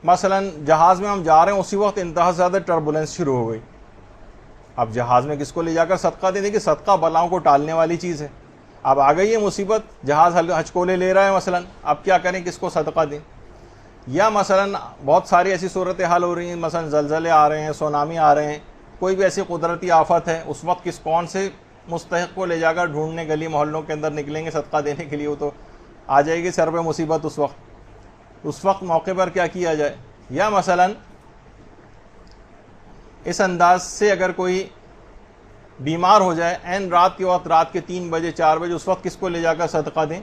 مثلا جہاز میں ہم جا رہے ہیں، اسی وقت انتہا زیادہ ٹربولنس شروع ہو گئی، اب جہاز میں کس کو لے جا کر صدقہ دیں؟ دیکھیے صدقہ بلاؤں کو ٹالنے والی چیز ہے، اب آ گئی ہے مصیبت، جہاز ہچکولے لے رہا ہے مثلا، اب کیا کریں، کس کو صدقہ دیں؟ یا مثلا بہت ساری ایسی صورتحال ہو رہی ہیں، مثلا زلزلے آ رہے ہیں، سونامی آ رہے ہیں، کوئی بھی ایسی قدرتی آفت ہے، اس وقت کون سے مستحق کو لے جا کر ڈھونڈنے گلی محلوں کے اندر نکلیں گے صدقہ دینے کے لیے؟ وہ تو آ جائے گی سر پہ مصیبت اس وقت موقع پر کیا کیا جائے؟ یا مثلا اس انداز سے اگر کوئی بیمار ہو جائے عین رات کے وقت، رات کے 3 بجے 4 بجے، اس وقت کس کو لے جا کر صدقہ دیں؟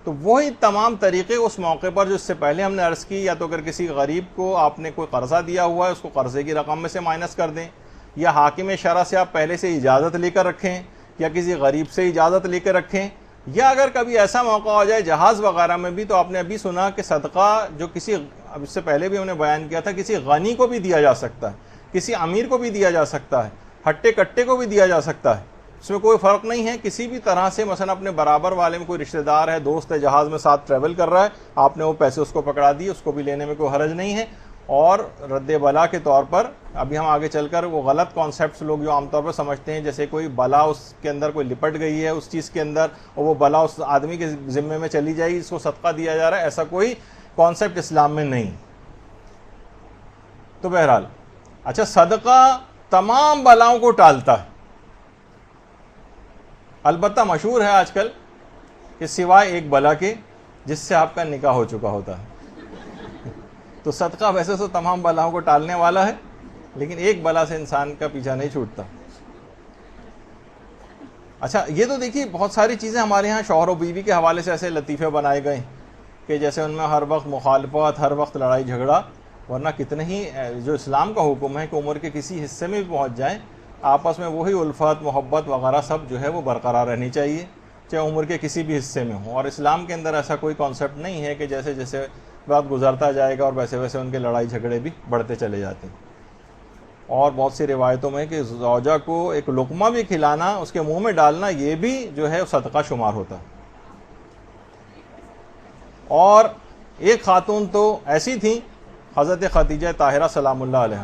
تو وہی تمام طریقے اس موقع پر جو اس سے پہلے ہم نے عرض کی، یا تو اگر کسی غریب کو آپ نے کوئی قرضہ دیا ہوا ہے اس کو قرضے کی رقم میں سے مائنس کر دیں، یا حاکم شرع سے آپ پہلے سے اجازت لے کر رکھیں، یا کسی غریب سے اجازت لے کر رکھیں، یا اگر کبھی ایسا موقع ہو جائے جہاز وغیرہ میں بھی، تو آپ نے ابھی سنا کہ صدقہ جو کسی، اب اس سے پہلے بھی ہم نے بیان کیا تھا، کسی غنی کو بھی دیا جا سکتا ہے، کسی امیر کو بھی دیا جا سکتا ہے، ہٹے کٹے کو بھی دیا جا سکتا ہے، اس میں کوئی فرق نہیں ہے، کسی بھی طرح سے۔ مثلا اپنے برابر والے میں کوئی رشتہ دار ہے، دوست ہے، جہاز میں ساتھ ٹریول کر رہا ہے، آپ نے وہ پیسے اس کو پکڑا دیے، اس کو بھی لینے میں کوئی حرج نہیں ہے۔ اور رد بلا کے طور پر ابھی ہم آگے چل کر وہ غلط کانسیپٹس لوگ جو عام طور پر سمجھتے ہیں، جیسے کوئی بلا اس کے اندر کوئی لپٹ گئی ہے اس چیز کے اندر، اور وہ بلا اس آدمی کے ذمے میں چلی جائے گی، اس کو صدقہ دیا جا رہا ہے، ایسا کوئی کانسیپٹ اسلام میں نہیں۔ تو بہرحال اچھا، صدقہ تمام بلاؤں کو ٹالتا ہے، البتہ مشہور ہے آج کل کہ سوائے ایک بلا کے جس سے آپ کا نکاح ہو چکا ہوتا ہے۔ تو صدقہ ویسے تو تمام بلاؤں کو ٹالنے والا ہے، لیکن ایک بلا سے انسان کا پیچھا نہیں چھوٹتا۔ اچھا، یہ تو دیکھیے بہت ساری چیزیں ہمارے ہاں شوہر و بیوی کے حوالے سے ایسے لطیفے بنائے گئے کہ جیسے ان میں ہر وقت مخالفت، ہر وقت لڑائی جھگڑا، ورنہ کتنے ہی جو اسلام کا حکم ہے کہ عمر کے کسی حصے میں بھی پہنچ جائیں، آپس میں وہی الفت، محبت وغیرہ سب جو ہے وہ برقرار رہنی چاہیے، چاہے عمر کے کسی بھی حصے میں ہوں۔ اور اسلام کے اندر ایسا کوئی کانسیپٹ نہیں ہے کہ جیسے جیسے وقت گزرتا جائے گا اور ویسے ویسے ان کے لڑائی جھگڑے بھی بڑھتے چلے جاتے ہیں۔ اور بہت سی روایتوں میں کہ زوجہ کو ایک لقمہ بھی کھلانا، اس کے منہ میں ڈالنا، یہ بھی جو ہے صدقہ شمار ہوتا ہے۔ اور ایک خاتون تو ایسی تھیں، حضرت خدیجہ طاہرہ سلام اللہ علیہ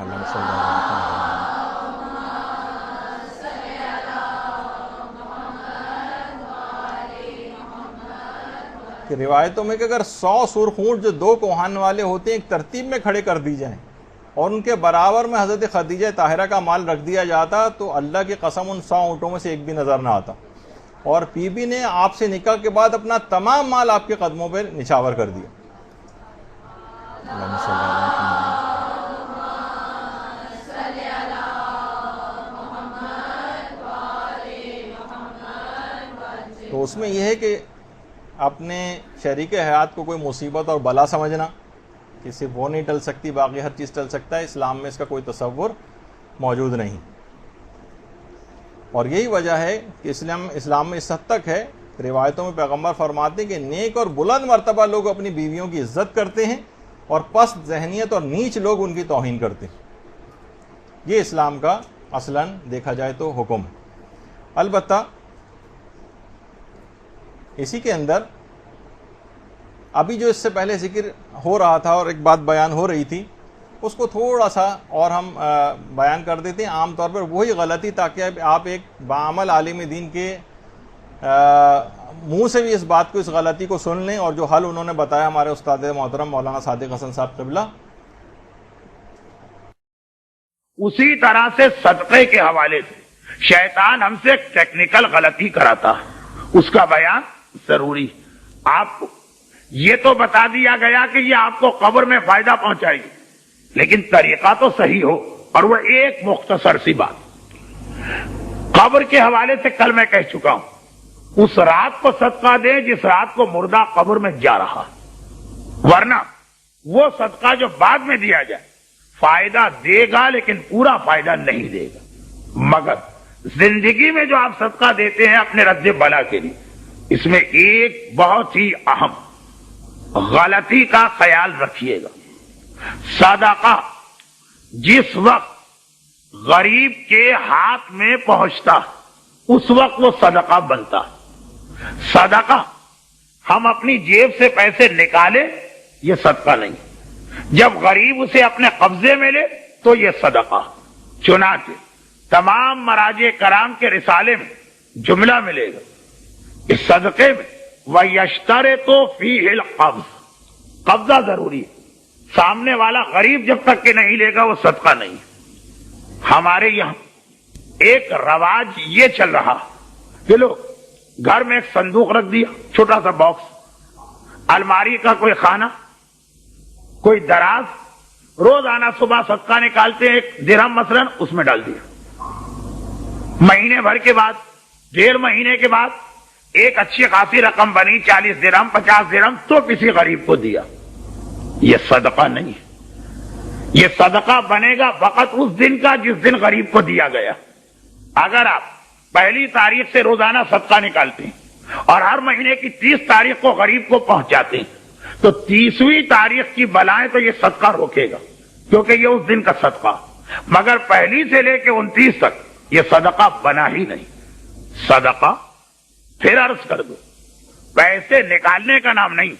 کہ روایتوں میں کہ اگر 100 سرخ اونٹ جو 2 کوہان والے ہوتے ہیں ایک ترتیب میں کھڑے کر دی جائیں اور ان کے برابر میں حضرت خدیجہ طاہرہ کا مال رکھ دیا جاتا، تو اللہ کی قسم ان 100 اونٹوں میں سے ایک بھی نظر نہ آتا۔ اور بی بی نے آپ سے نکاح کے بعد اپنا تمام مال آپ کے قدموں پہ نچھاور کر دیا۔ تو اس میں یہ ہے کہ اپنے شریک حیات کو کوئی مصیبت اور بلا سمجھنا کہ صرف وہ نہیں ٹل سکتی، باقی ہر چیز ٹل سکتا ہے، اسلام میں اس کا کوئی تصور موجود نہیں۔ اور یہی وجہ ہے کہ اسلام میں اس حد تک ہے، روایتوں میں پیغمبر فرماتے ہیں کہ نیک اور بلند مرتبہ لوگ اپنی بیویوں کی عزت کرتے ہیں اور پست ذہنیت اور نیچ لوگ ان کی توہین کرتے ہیں۔ یہ اسلام کا اصلاً دیکھا جائے تو حکم. البتہ اسی کے اندر ابھی جو اس سے پہلے ذکر ہو رہا تھا اور ایک بات بیان ہو رہی تھی اس کو تھوڑا سا اور ہم بیان کر دیتے ہیں. عام طور پر وہی غلطی تاکہ آپ ایک باعمل عالم دین کے منہ سے بھی اس بات کو، اس غلطی کو سن لیں، اور جو حل انہوں نے بتایا ہمارے استاد محترم مولانا صادق حسن صاحب قبلہ. اسی طرح سے صدقے کے حوالے سے شیطان ہم سے ایک ٹیکنیکل غلطی کراتا، اس کا بیان ضروری. آپ کو یہ تو بتا دیا گیا کہ یہ آپ کو قبر میں فائدہ پہنچائے گی، لیکن طریقہ تو صحیح ہو. اور وہ ایک مختصر سی بات قبر کے حوالے سے کل میں کہہ چکا ہوں، اس رات کو صدقہ دیں جس رات کو مردہ قبر میں جا رہا، ورنہ وہ صدقہ جو بعد میں دیا جائے فائدہ دے گا لیکن پورا فائدہ نہیں دے گا. مگر زندگی میں جو آپ صدقہ دیتے ہیں اپنے رد بلا کے لیے، اس میں ایک بہت ہی اہم غلطی کا خیال رکھیے گا. صدقہ جس وقت غریب کے ہاتھ میں پہنچتا اس وقت وہ صدقہ بنتا. صدقہ ہم اپنی جیب سے پیسے نکالے یہ صدقہ نہیں، جب غریب اسے اپنے قبضے میں لے تو یہ صدقہ. چنانچہ تمام مراجع کرام کے رسالے میں جملہ ملے گا اس صدقے میں وَيَشْتَرِطُ فِيهِ الْقَبْض، قبضہ ضروری ہے. سامنے والا غریب جب تک کہ نہیں لے گا وہ صدقہ نہیں. ہمارے یہاں ایک رواج یہ چل رہا کہ لوگ گھر میں ایک صندوق رکھ دیا، چھوٹا سا باکس، الماری کا کوئی خانہ، کوئی دراز، روزانہ صبح صدقہ نکالتے ہیں، 1 درہم مثلا اس میں ڈال دیا. مہینے بھر کے بعد، 1.5 مہینے کے بعد ایک اچھی خاصی رقم بنی، 40 درہم 50 درہم، تو کسی غریب کو دیا. یہ صدقہ نہیں ہے. یہ صدقہ بنے گا فقط اس دن کا جس دن غریب کو دیا گیا. اگر آپ پہلی تاریخ سے روزانہ صدقہ نکالتے ہیں اور ہر مہینے کی 30 تاریخ کو غریب کو پہنچاتے ہیں تو 30ویں تاریخ کی بلائیں تو یہ صدقہ روکے گا، کیونکہ یہ اس دن کا صدقہ. مگر پہلی سے لے کے 29 تک یہ صدقہ بنا ہی نہیں. صدقہ پھر عرض کر دو، پیسے نکالنے کا نام نہیں،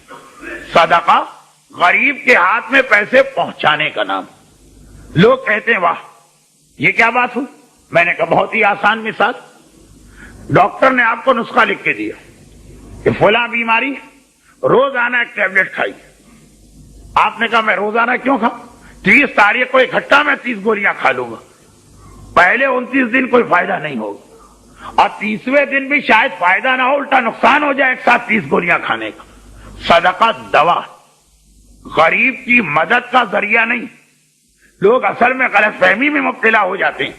صدقہ غریب کے ہاتھ میں پیسے پہنچانے کا نام. لوگ کہتے ہیں واہ یہ کیا بات ہوئی؟ میں نے کہا بہت ہی آسان مثال. ڈاکٹر نے آپ کو نسخہ لکھ کے دیا کہ فلاں بیماری روزانہ ایک ٹیبلٹ کھائی. آپ نے کہا میں روزانہ کیوں کھاؤں؟ 30 تاریخ کو اکٹھا میں 30 گولیاں کھا لوں گا. پہلے 29 دن کوئی فائدہ نہیں ہوگا اور 30ویں دن بھی شاید فائدہ نہ ہو، الٹا نقصان ہو جائے ایک ساتھ 30 گولیاں کھانے کا. صدقہ دوا، غریب کی مدد کا ذریعہ نہیں. لوگ اصل میں غلط فہمی میں مبتلا ہو جاتے ہیں،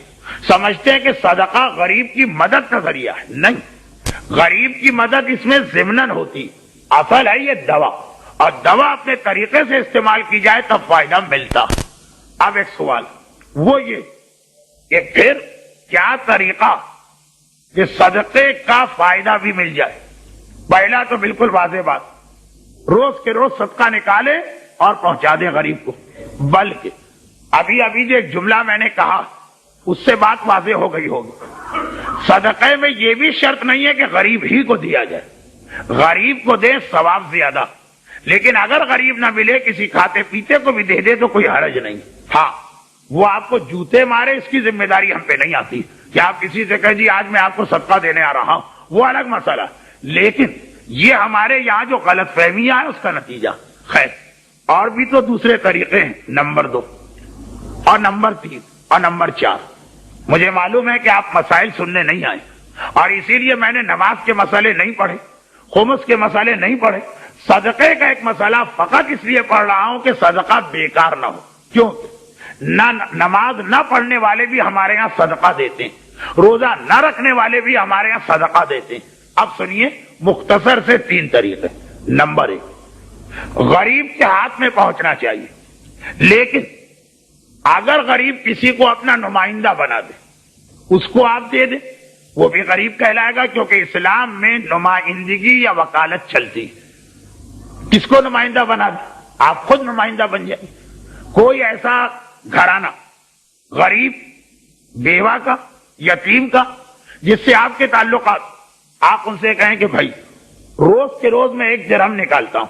سمجھتے ہیں کہ صدقہ غریب کی مدد کا ذریعہ ہے. نہیں، غریب کی مدد اس میں ضمناً ہوتی. اصل ہے یہ دوا، اور دوا اپنے طریقے سے استعمال کی جائے تب فائدہ ملتا. اب ایک سوال وہ یہ کہ پھر کیا طریقہ کہ صدقے کا فائدہ بھی مل جائے؟ پہلا تو بالکل واضح بات، روز کے روز صدقہ نکالے اور پہنچا دیں غریب کو. بلکہ ابھی جو ایک جملہ میں نے کہا اس سے بات واضح ہو گئی ہوگی. صدقے میں یہ بھی شرط نہیں ہے کہ غریب ہی کو دیا جائے. غریب کو دیں ثواب زیادہ، لیکن اگر غریب نہ ملے کسی کھاتے پیتے کو بھی دے دے تو کوئی حرج نہیں. ہاں وہ آپ کو جوتے مارے اس کی ذمہ داری ہم پہ نہیں آتی کہ آپ کسی سے کہیں جی آج میں آپ کو صدقہ دینے آ رہا ہوں، وہ الگ مسئلہ. لیکن یہ ہمارے یہاں جو غلط فہمیاں ہیں اس کا نتیجہ. خیر اور بھی تو دوسرے طریقے ہیں، نمبر 2 اور نمبر 3 اور نمبر 4. مجھے معلوم ہے کہ آپ مسائل سننے نہیں آئے اور اسی لیے میں نے نماز کے مسئلے نہیں پڑھے، خمس کے مسئلے نہیں پڑھے. صدقے کا ایک مسئلہ فقط اس لیے پڑھ رہا ہوں کہ صدقہ بیکار نہ ہو. کیوں؟ نماز نہ پڑھنے والے بھی ہمارے ہاں صدقہ دیتے ہیں، روزہ نہ رکھنے والے بھی ہمارے ہاں صدقہ دیتے ہیں. اب سنیے مختصر سے 3 طریقے. نمبر 1، غریب کے ہاتھ میں پہنچنا چاہیے، لیکن اگر غریب کسی کو اپنا نمائندہ بنا دے، اس کو آپ دے دیں، وہ بھی غریب کہلائے گا، کیونکہ اسلام میں نمائندگی یا وکالت چلتی. کس کو نمائندہ بنا دیں؟ آپ خود نمائندہ بن جائیں. کوئی ایسا گھرانہ غریب بیوہ کا, یتیم کا, جس سے آپ کے تعلقات, آپ ان سے کہیں کہ بھائی روز کے روز میں 1 درہم نکالتا ہوں,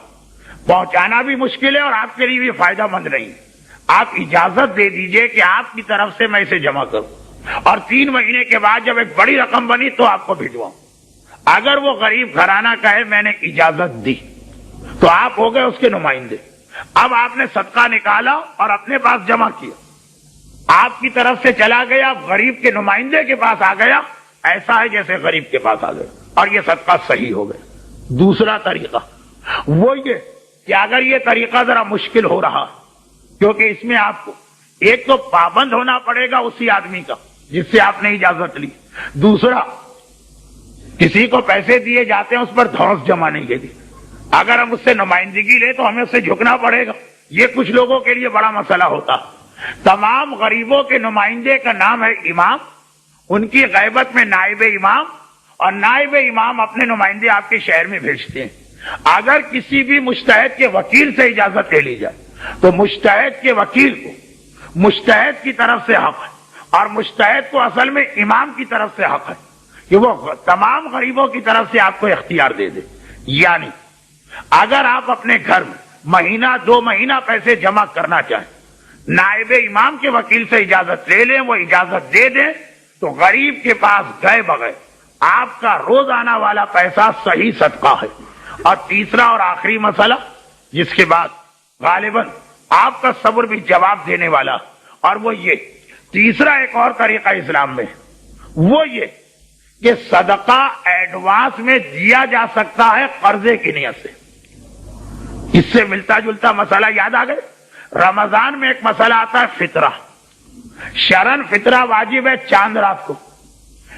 پہنچانا بھی مشکل ہے اور آپ کے لیے بھی فائدہ مند نہیں, آپ اجازت دے دیجئے کہ آپ کی طرف سے میں اسے جمع کروں, اور 3 مہینے کے بعد جب ایک بڑی رقم بنی تو آپ کو بھجواؤں. اگر وہ غریب گھرانہ کہے میں نے اجازت دی تو آپ ہو گئے اس کے نمائندے. اب آپ نے صدقہ نکالا اور اپنے پاس جمع کیا, آپ کی طرف سے چلا گیا, غریب کے نمائندے کے پاس آ گیا, ایسا ہے جیسے غریب کے پاس آ گیا, اور یہ صدقہ صحیح ہو گیا. دوسرا طریقہ وہ یہ کہ اگر یہ طریقہ ذرا مشکل ہو رہا, کیونکہ اس میں آپ کو ایک تو پابند ہونا پڑے گا اسی آدمی کا جس سے آپ نے اجازت لی, دوسرا کسی کو پیسے دیے جاتے ہیں اس پر دھوس جمع نہیں دیتی, اگر ہم اس سے نمائندگی لیں تو ہمیں اس سے جھکنا پڑے گا. یہ کچھ لوگوں کے لیے بڑا مسئلہ ہوتا. تمام غریبوں کے نمائندے کا نام ہے امام, ان کی غیبت میں نائب امام, اور نائب امام اپنے نمائندے آپ کے شہر میں بھیجتے ہیں. اگر کسی بھی مجتہد کے وکیل سے اجازت لے لی جائے تو مجتہد کے وکیل کو مجتہد کی طرف سے حق ہے, اور مجتہد کو اصل میں امام کی طرف سے حق ہے کہ وہ تمام غریبوں کی طرف سے آپ کو اختیار دے دے. یعنی اگر آپ اپنے گھر میں مہینہ 2 مہینہ پیسے جمع کرنا چاہیں, نائب امام کے وکیل سے اجازت لے لیں, وہ اجازت دے دیں تو غریب کے پاس گئے بغیر آپ کا روزانہ والا پیسہ صحیح صدقہ ہے. اور تیسرا اور آخری مسئلہ جس کے بعد غالباً آپ کا صبر بھی جواب دینے والا, اور وہ یہ تیسرا ایک اور طریقہ اسلام میں, وہ یہ کہ صدقہ ایڈوانس میں دیا جا سکتا ہے قرضے کی نیت سے. اس سے ملتا جلتا مسئلہ یاد آ گئے. رمضان میں ایک مسئلہ آتا ہے فطرہ. شرن فطرہ واجب ہے چاند رات کو,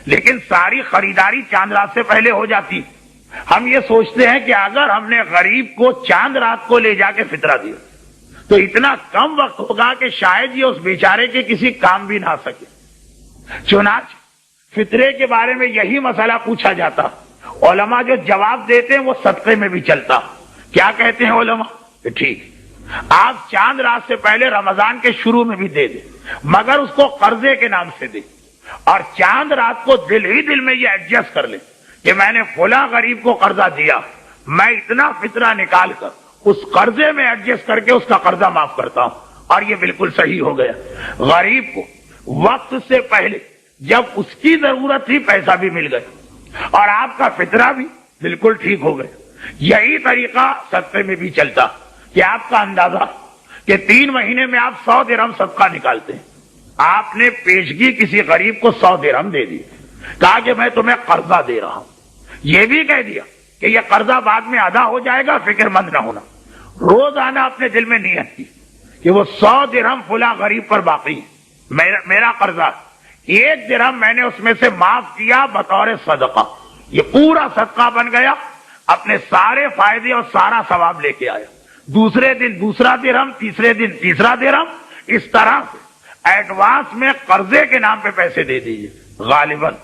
لیکن ساری خریداری چاند رات سے پہلے ہو جاتی. ہم یہ سوچتے ہیں کہ اگر ہم نے غریب کو چاند رات کو لے جا کے فطرہ دیا تو اتنا کم وقت ہوگا کہ شاید یہ اس بیچارے کے کسی کام بھی نہ آ سکے. چنانچہ فطرے کے بارے میں یہی مسئلہ پوچھا جاتا. علماء جو جواب دیتے ہیں وہ صدقے میں بھی چلتا. کیا کہتے ہیں علماء کہ ٹھیک آپ چاند رات سے پہلے رمضان کے شروع میں بھی دے دیں, مگر اس کو قرضے کے نام سے دیں, اور چاند رات کو دل ہی دل میں یہ ایڈجسٹ کر لیں کہ میں نے فلاں غریب کو قرضہ دیا, میں اتنا فطرہ نکال کر اس قرضے میں ایڈجسٹ کر کے اس کا قرضہ معاف کرتا ہوں. اور یہ بالکل صحیح ہو گیا. غریب کو وقت سے پہلے جب اس کی ضرورت تھی پیسہ بھی مل گیا, اور آپ کا فطرہ بھی بالکل ٹھیک ہو گیا. یہی طریقہ صدقے میں بھی چلتا کہ آپ کا اندازہ کہ 3 مہینے میں آپ 100 درہم صدقہ نکالتے ہیں, آپ نے پیشگی کسی غریب کو 100 درہم دے دی, کہا کہ میں تمہیں قرضہ دے رہا ہوں, یہ بھی کہہ دیا کہ یہ قرضہ بعد میں ادا ہو جائے گا, فکر مند نہ ہونا. روزانہ اپنے دل میں نیت کی کہ وہ 100 درہم فلاں غریب پر باقی ہے, میرا قرضہ 1 درہم میں نے اس میں سے معاف کیا بطور صدقہ. یہ پورا صدقہ بن گیا, اپنے سارے فائدے اور سارا ثواب لے کے آیا. دوسرے دن دوسرا درہم, تیسرے دن تیسرا درہم, اس طرح سے ایڈوانس میں قرضے کے نام پہ پیسے دے دیجیے غالباً.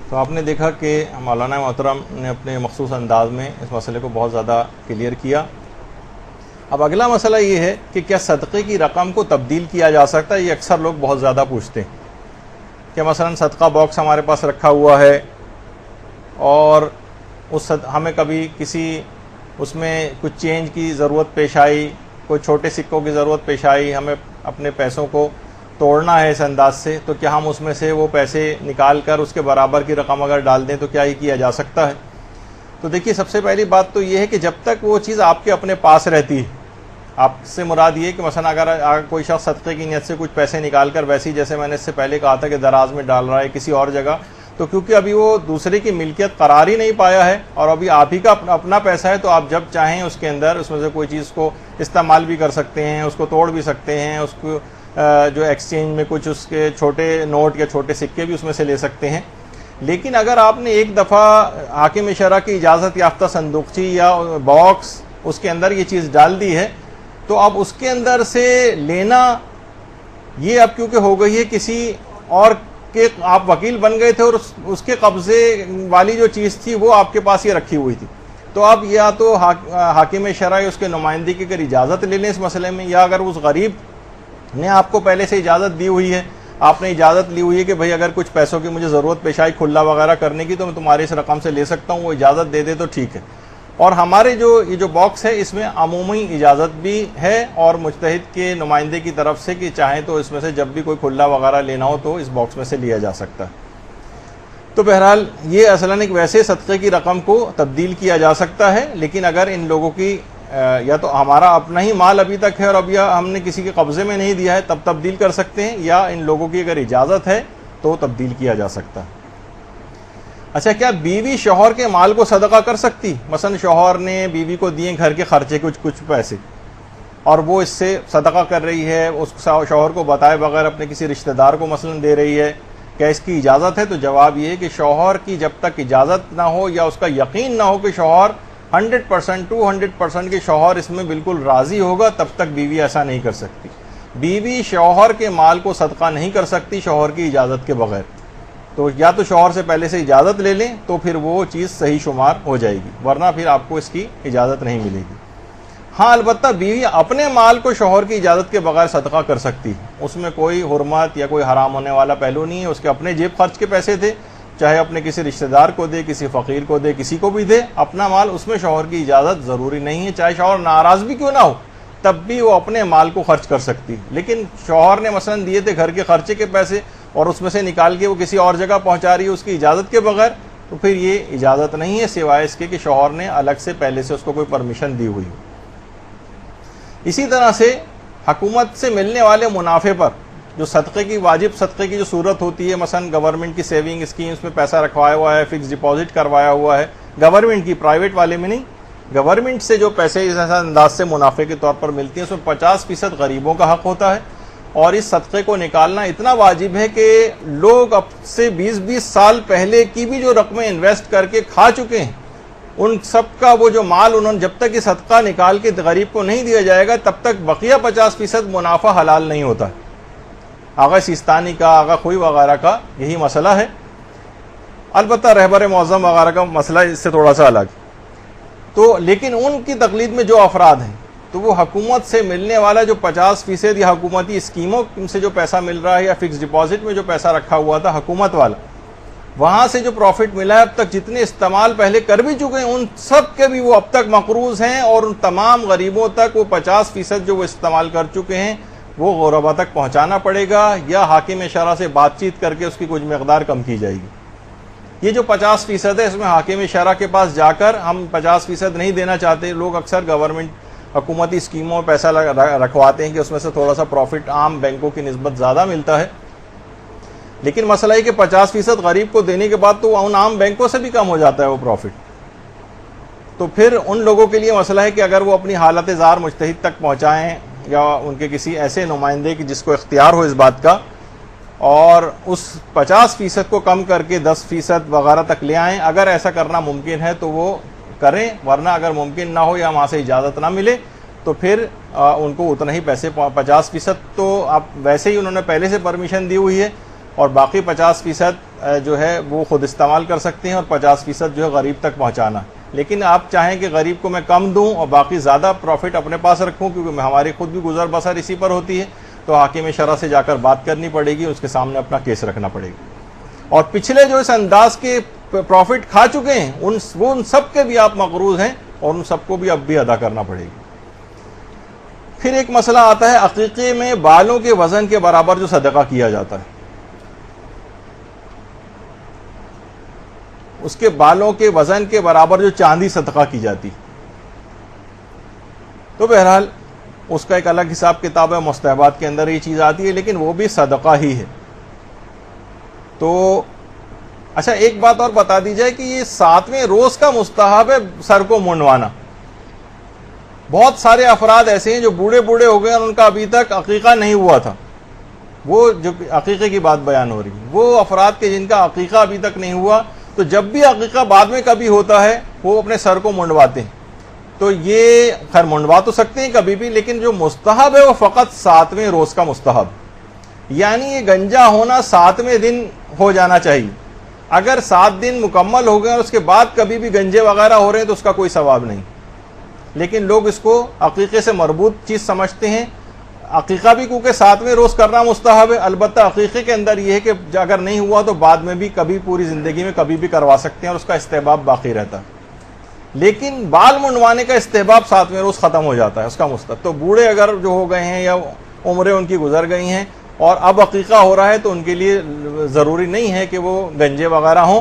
تو آپ نے دیکھا کہ مولانا محترم نے اپنے مخصوص انداز میں اس مسئلے کو بہت زیادہ کلیئر کیا. اب اگلا مسئلہ یہ ہے کہ کیا صدقے کی رقم کو تبدیل کیا جا سکتا ہے. یہ اکثر لوگ بہت زیادہ پوچھتے ہیں کہ مثلا صدقہ باکس ہمارے پاس رکھا ہوا ہے اور ہمیں کبھی کسی اس میں کچھ چینج کی ضرورت پیش آئی, کوئی چھوٹے سکوں کی ضرورت پیش آئی, ہمیں اپنے پیسوں کو توڑنا ہے اس انداز سے, تو کیا ہم اس میں سے وہ پیسے نکال کر اس کے برابر کی رقم اگر ڈال دیں تو کیا یہ کیا جا سکتا ہے. تو دیکھیے سب سے پہلی بات تو یہ ہے کہ جب تک وہ چیز آپ کے اپنے پاس رہتی ہے, آپ سے مراد یہ کہ مثلا اگر کوئی شخص صدقے کی نیت سے کچھ پیسے نکال کر ویسے جیسے میں نے اس سے پہلے کہا تھا کہ دراز میں ڈال رہا ہے کسی اور جگہ, تو کیونکہ ابھی وہ دوسرے کی ملکیت قرار ہی نہیں پایا ہے اور ابھی آپ ہی کا اپنا پیسہ ہے, تو آپ جب چاہیں اس کے اندر اس میں سے کوئی چیز کو استعمال بھی کر سکتے ہیں, اس کو توڑ بھی سکتے ہیں, اس کو جو ایکسچینج میں کچھ اس کے چھوٹے نوٹ یا چھوٹے سکے بھی اس میں سے لے سکتے ہیں. لیکن اگر آپ نے ایک دفعہ حاکم شرع کی اجازت یافتہ صندوقچی یا باکس اس کے اندر یہ چیز ڈال دی ہے, تو اب اس کے اندر سے لینا یہ اب کیونکہ ہو گئی ہے کسی اور کہ آپ وکیل بن گئے تھے اور اس کے قبضے والی جو چیز تھی وہ آپ کے پاس یہ رکھی ہوئی تھی, تو اب یا تو حاکم شرع اس کے نمائندگی کی اگر اجازت لے لیں اس مسئلے میں, یا اگر اس غریب نے آپ کو پہلے سے اجازت دی ہوئی ہے آپ نے اجازت لی ہوئی ہے کہ بھئی اگر کچھ پیسوں کی مجھے ضرورت پیش آئی کھلا وغیرہ کرنے کی تو میں تمہارے اس رقم سے لے سکتا ہوں, وہ اجازت دے دے تو ٹھیک ہے. اور ہمارے یہ جو باکس ہے اس میں عمومی اجازت بھی ہے اور مجتہد کے نمائندے کی طرف سے کہ چاہیں تو اس میں سے جب بھی کوئی کھلا وغیرہ لینا ہو تو اس باکس میں سے لیا جا سکتا ہے. تو بہرحال یہ اصلاً ایک ویسے صدقے کی رقم کو تبدیل کیا جا سکتا ہے, لیکن اگر ان لوگوں کی یا تو ہمارا اپنا ہی مال ابھی تک ہے اور ابھی ہم نے کسی کے قبضے میں نہیں دیا ہے تب تبدیل کر سکتے ہیں, یا ان لوگوں کی اگر اجازت ہے تو تبدیل کیا جا سکتا ہے. اچھا, کیا بیوی شوہر کے مال کو صدقہ کر سکتی؟ مثلا شوہر نے بیوی کو دیے گھر کے خرچے کچھ پیسے اور وہ اس سے صدقہ کر رہی ہے, اس شوہر کو بتائے بغیر اپنے کسی رشتہ دار کو مثلا دے رہی ہے, کیا اس کی اجازت ہے؟ تو جواب یہ ہے کہ شوہر کی جب تک اجازت نہ ہو یا اس کا یقین نہ ہو کہ شوہر 100% 200% کے شوہر اس میں بالکل راضی ہوگا, تب تک بیوی ایسا نہیں کر سکتی. بیوی شوہر کے مال کو صدقہ نہیں کر سکتی شوہر کی اجازت کے بغیر. تو یا تو شوہر سے پہلے سے اجازت لے لیں تو پھر وہ چیز صحیح شمار ہو جائے گی, ورنہ پھر آپ کو اس کی اجازت نہیں ملے گی. ہاں, البتہ بیوی اپنے مال کو شوہر کی اجازت کے بغیر صدقہ کر سکتی, اس میں کوئی حرمت یا کوئی حرام ہونے والا پہلو نہیں ہے. اس کے اپنے جیب خرچ کے پیسے تھے, چاہے اپنے کسی رشتہ دار کو دے, کسی فقیر کو دے, کسی کو بھی دے, اپنا مال, اس میں شوہر کی اجازت ضروری نہیں ہے. چاہے شوہر ناراض بھی کیوں نہ ہو تب بھی وہ اپنے مال کو خرچ کر سکتی. لیکن شوہر نے مثلا دیے تھے گھر کے خرچے کے پیسے اور اس میں سے نکال کے وہ کسی اور جگہ پہنچا رہی ہے اس کی اجازت کے بغیر, تو پھر یہ اجازت نہیں ہے سوائے اس کے کہ شوہر نے الگ سے پہلے سے اس کو کوئی پرمیشن دی ہوئی ہو. اسی طرح سے حکومت سے ملنے والے منافع پر جو صدقے کی واجب صدقے کی جو صورت ہوتی ہے, مثلا گورنمنٹ کی سیونگ اسکیمز میں پیسہ رکھوایا ہوا ہے, فکس ڈپازٹ کروایا ہوا ہے, گورنمنٹ کی, پرائیویٹ والے میں نہیں, گورنمنٹ سے جو پیسے اس انداز سے منافع کے طور پر ملتی ہیں اس میں 50% غریبوں کا حق ہوتا ہے. اور اس صدقے کو نکالنا اتنا واجب ہے کہ لوگ اب سے 20-20 سال پہلے کی بھی جو رقمیں انویسٹ کر کے کھا چکے ہیں ان سب کا وہ جو مال انہوں نے جب تک یہ صدقہ نکال کے غریب کو نہیں دیا جائے گا تب تک بقیہ 50% منافع حلال نہیں ہوتا. آغا سیستانی کا, آغا خوئی وغیرہ کا یہی مسئلہ ہے. البتہ رہبر معظم وغیرہ کا مسئلہ اس سے تھوڑا سا الگ. تو لیکن ان کی تقلید میں جو افراد ہیں تو وہ حکومت سے ملنے والا جو 50% یا حکومتی اسکیموں سے جو پیسہ مل رہا ہے یا فکس ڈپازٹ میں جو پیسہ رکھا ہوا تھا حکومت والا, وہاں سے جو پروفٹ ملا ہے اب تک جتنے استعمال پہلے کر بھی چکے ہیں ان سب کے بھی وہ اب تک مقروض ہیں, اور ان تمام غریبوں تک وہ 50% جو وہ استعمال کر چکے ہیں وہ غربا تک پہنچانا پڑے گا, یا حاکم شرع سے بات چیت کر کے اس کی کچھ مقدار کم کی جائے گی. یہ جو 50% ہے اس میں حاکم شرع کے پاس جا کر ہم 50% نہیں دینا چاہتے. لوگ اکثر گورنمنٹ حکومتی اسکیموں میں پیسہ رکھواتے ہیں کہ اس میں سے تھوڑا سا پروفٹ عام بینکوں کی نسبت زیادہ ملتا ہے, لیکن مسئلہ ہے کہ 50% غریب کو دینے کے بعد تو ان عام بینکوں سے بھی کم ہو جاتا ہے وہ پروفٹ. تو پھر ان لوگوں کے لیے مسئلہ ہے کہ اگر وہ اپنی حالت زار مجتہد تک پہنچائیں یا ان کے کسی ایسے نمائندے کی جس کو اختیار ہو اس بات کا, اور اس 50% کو کم کر کے 10% وغیرہ تک لے آئیں. اگر ایسا کرنا ممکن ہے تو وہ کریں, ورنہ اگر ممکن نہ ہو یا وہاں سے اجازت نہ ملے تو پھر ان کو اتنا ہی پیسے 50% تو آپ ویسے ہی انہوں نے پہلے سے پرمیشن دی ہوئی ہے, اور باقی 50% جو ہے وہ خود استعمال کر سکتے ہیں, اور 50% جو ہے غریب تک پہنچانا. لیکن آپ چاہیں کہ غریب کو میں کم دوں اور باقی زیادہ پروفٹ اپنے پاس رکھوں کیونکہ ہماری خود بھی گزر بسر اسی پر ہوتی ہے, تو حاکم شرع سے جا کر بات کرنی پڑے گی, اس کے سامنے اپنا کیس رکھنا پڑے گا. اور پچھلے جو اس انداز کے پروفٹ کھا چکے ہیں ان سب کے بھی آپ مقروض ہیں, اور ان سب کو بھی اب بھی ادا کرنا پڑے گی. پھر ایک مسئلہ آتا ہے عقیقے میں بالوں کے وزن کے برابر جو صدقہ کیا جاتا ہے, اس کے بالوں کے وزن کے برابر جو چاندی صدقہ کی جاتی. تو بہرحال اس کا ایک الگ حساب کتاب ہے, مستحبات کے اندر یہ چیز آتی ہے, لیکن وہ بھی صدقہ ہی ہے. تو اچھا ایک بات اور بتا دی جائے کہ یہ 7ویں روز کا مستحب ہے سر کو منڈوانا. بہت سارے افراد ایسے ہیں جو بوڑھے ہو گئے اور ان کا ابھی تک عقیقہ نہیں ہوا تھا. وہ جو عقیقے کی بات بیان ہو رہی ہے, وہ افراد کے جن کا عقیقہ ابھی تک نہیں ہوا, تو جب بھی عقیقہ بعد میں کبھی ہوتا ہے وہ اپنے سر کو منڈواتے ہیں. تو یہ خیر منڈوا تو سکتے ہیں کبھی بھی, لیکن جو مستحب ہے وہ فقط 7ویں روز کا مستحب, یعنی یہ گنجا ہونا 7ویں دن ہو جانا چاہیے. اگر 7 دن مکمل ہو گئے اور اس کے بعد کبھی بھی گنجے وغیرہ ہو رہے ہیں تو اس کا کوئی ثواب نہیں. لیکن لوگ اس کو عقیقے سے مربوط چیز سمجھتے ہیں. عقیقہ بھی کیونکہ 7ویں روز کرنا مستحب ہے، البتہ عقیقے کے اندر یہ ہے کہ اگر نہیں ہوا تو بعد میں بھی کبھی پوری زندگی میں کبھی بھی کروا سکتے ہیں اور اس کا استحباب باقی رہتا ہے. لیکن بال منڈوانے کا استحباب 7ویں روز ختم ہو جاتا ہے اس کا مستحب. تو بوڑھے اگر جو ہو گئے ہیں یا عمریں ان کی گزر گئی ہیں اور اب عقیقہ ہو رہا ہے تو ان کے لیے ضروری نہیں ہے کہ وہ گنجے وغیرہ ہوں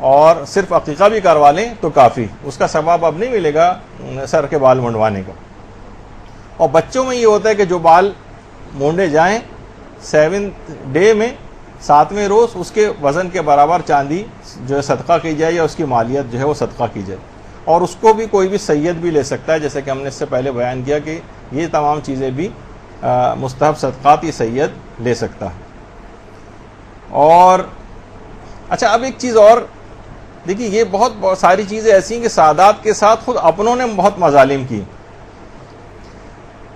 اور صرف عقیقہ بھی کروا لیں تو کافی، اس کا ثواب اب نہیں ملے گا سر کے بال منڈوانے کا. اور بچوں میں یہ ہوتا ہے کہ جو بال مونڈے جائیں 7th ڈے میں 7ویں روز اس کے وزن کے برابر چاندی جو ہے صدقہ کی جائے یا اس کی مالیت جو ہے وہ صدقہ کی جائے. اور اس کو بھی کوئی بھی سید بھی لے سکتا ہے، جیسے کہ ہم نے اس سے پہلے بیان کیا کہ یہ تمام چیزیں بھی مستحب صدقات ہی سید لے سکتا ہے. اور اچھا اب ایک چیز اور دیکھیے، یہ بہت ساری چیزیں ایسی ہیں کہ سادات کے ساتھ خود اپنوں نے بہت مظالم کی.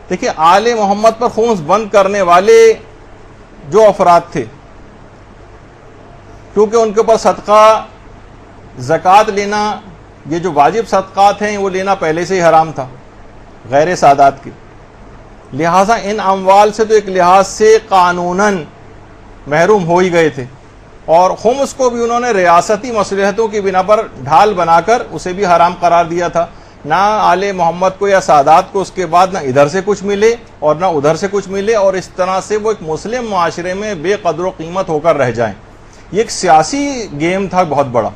دیکھیے آل محمد پر خمس بند کرنے والے جو افراد تھے، کیونکہ ان کے اوپر صدقہ زکوٰۃ لینا، یہ جو واجب صدقات ہیں وہ لینا پہلے سے ہی حرام تھا غیر سادات کے، لہٰذا ان اموال سے تو ایک لحاظ سے قانوناً محروم ہو ہی گئے تھے. اور خمس کو بھی انہوں نے ریاستی مصلحتوں کی بنا پر ڈھال بنا کر اسے بھی حرام قرار دیا تھا. نہ آل محمد کو یا سادات کو اس کے بعد نہ ادھر سے کچھ ملے اور نہ ادھر سے کچھ ملے، اور اس طرح سے وہ ایک مسلم معاشرے میں بے قدر و قیمت ہو کر رہ جائیں. یہ ایک سیاسی گیم تھا بہت بڑا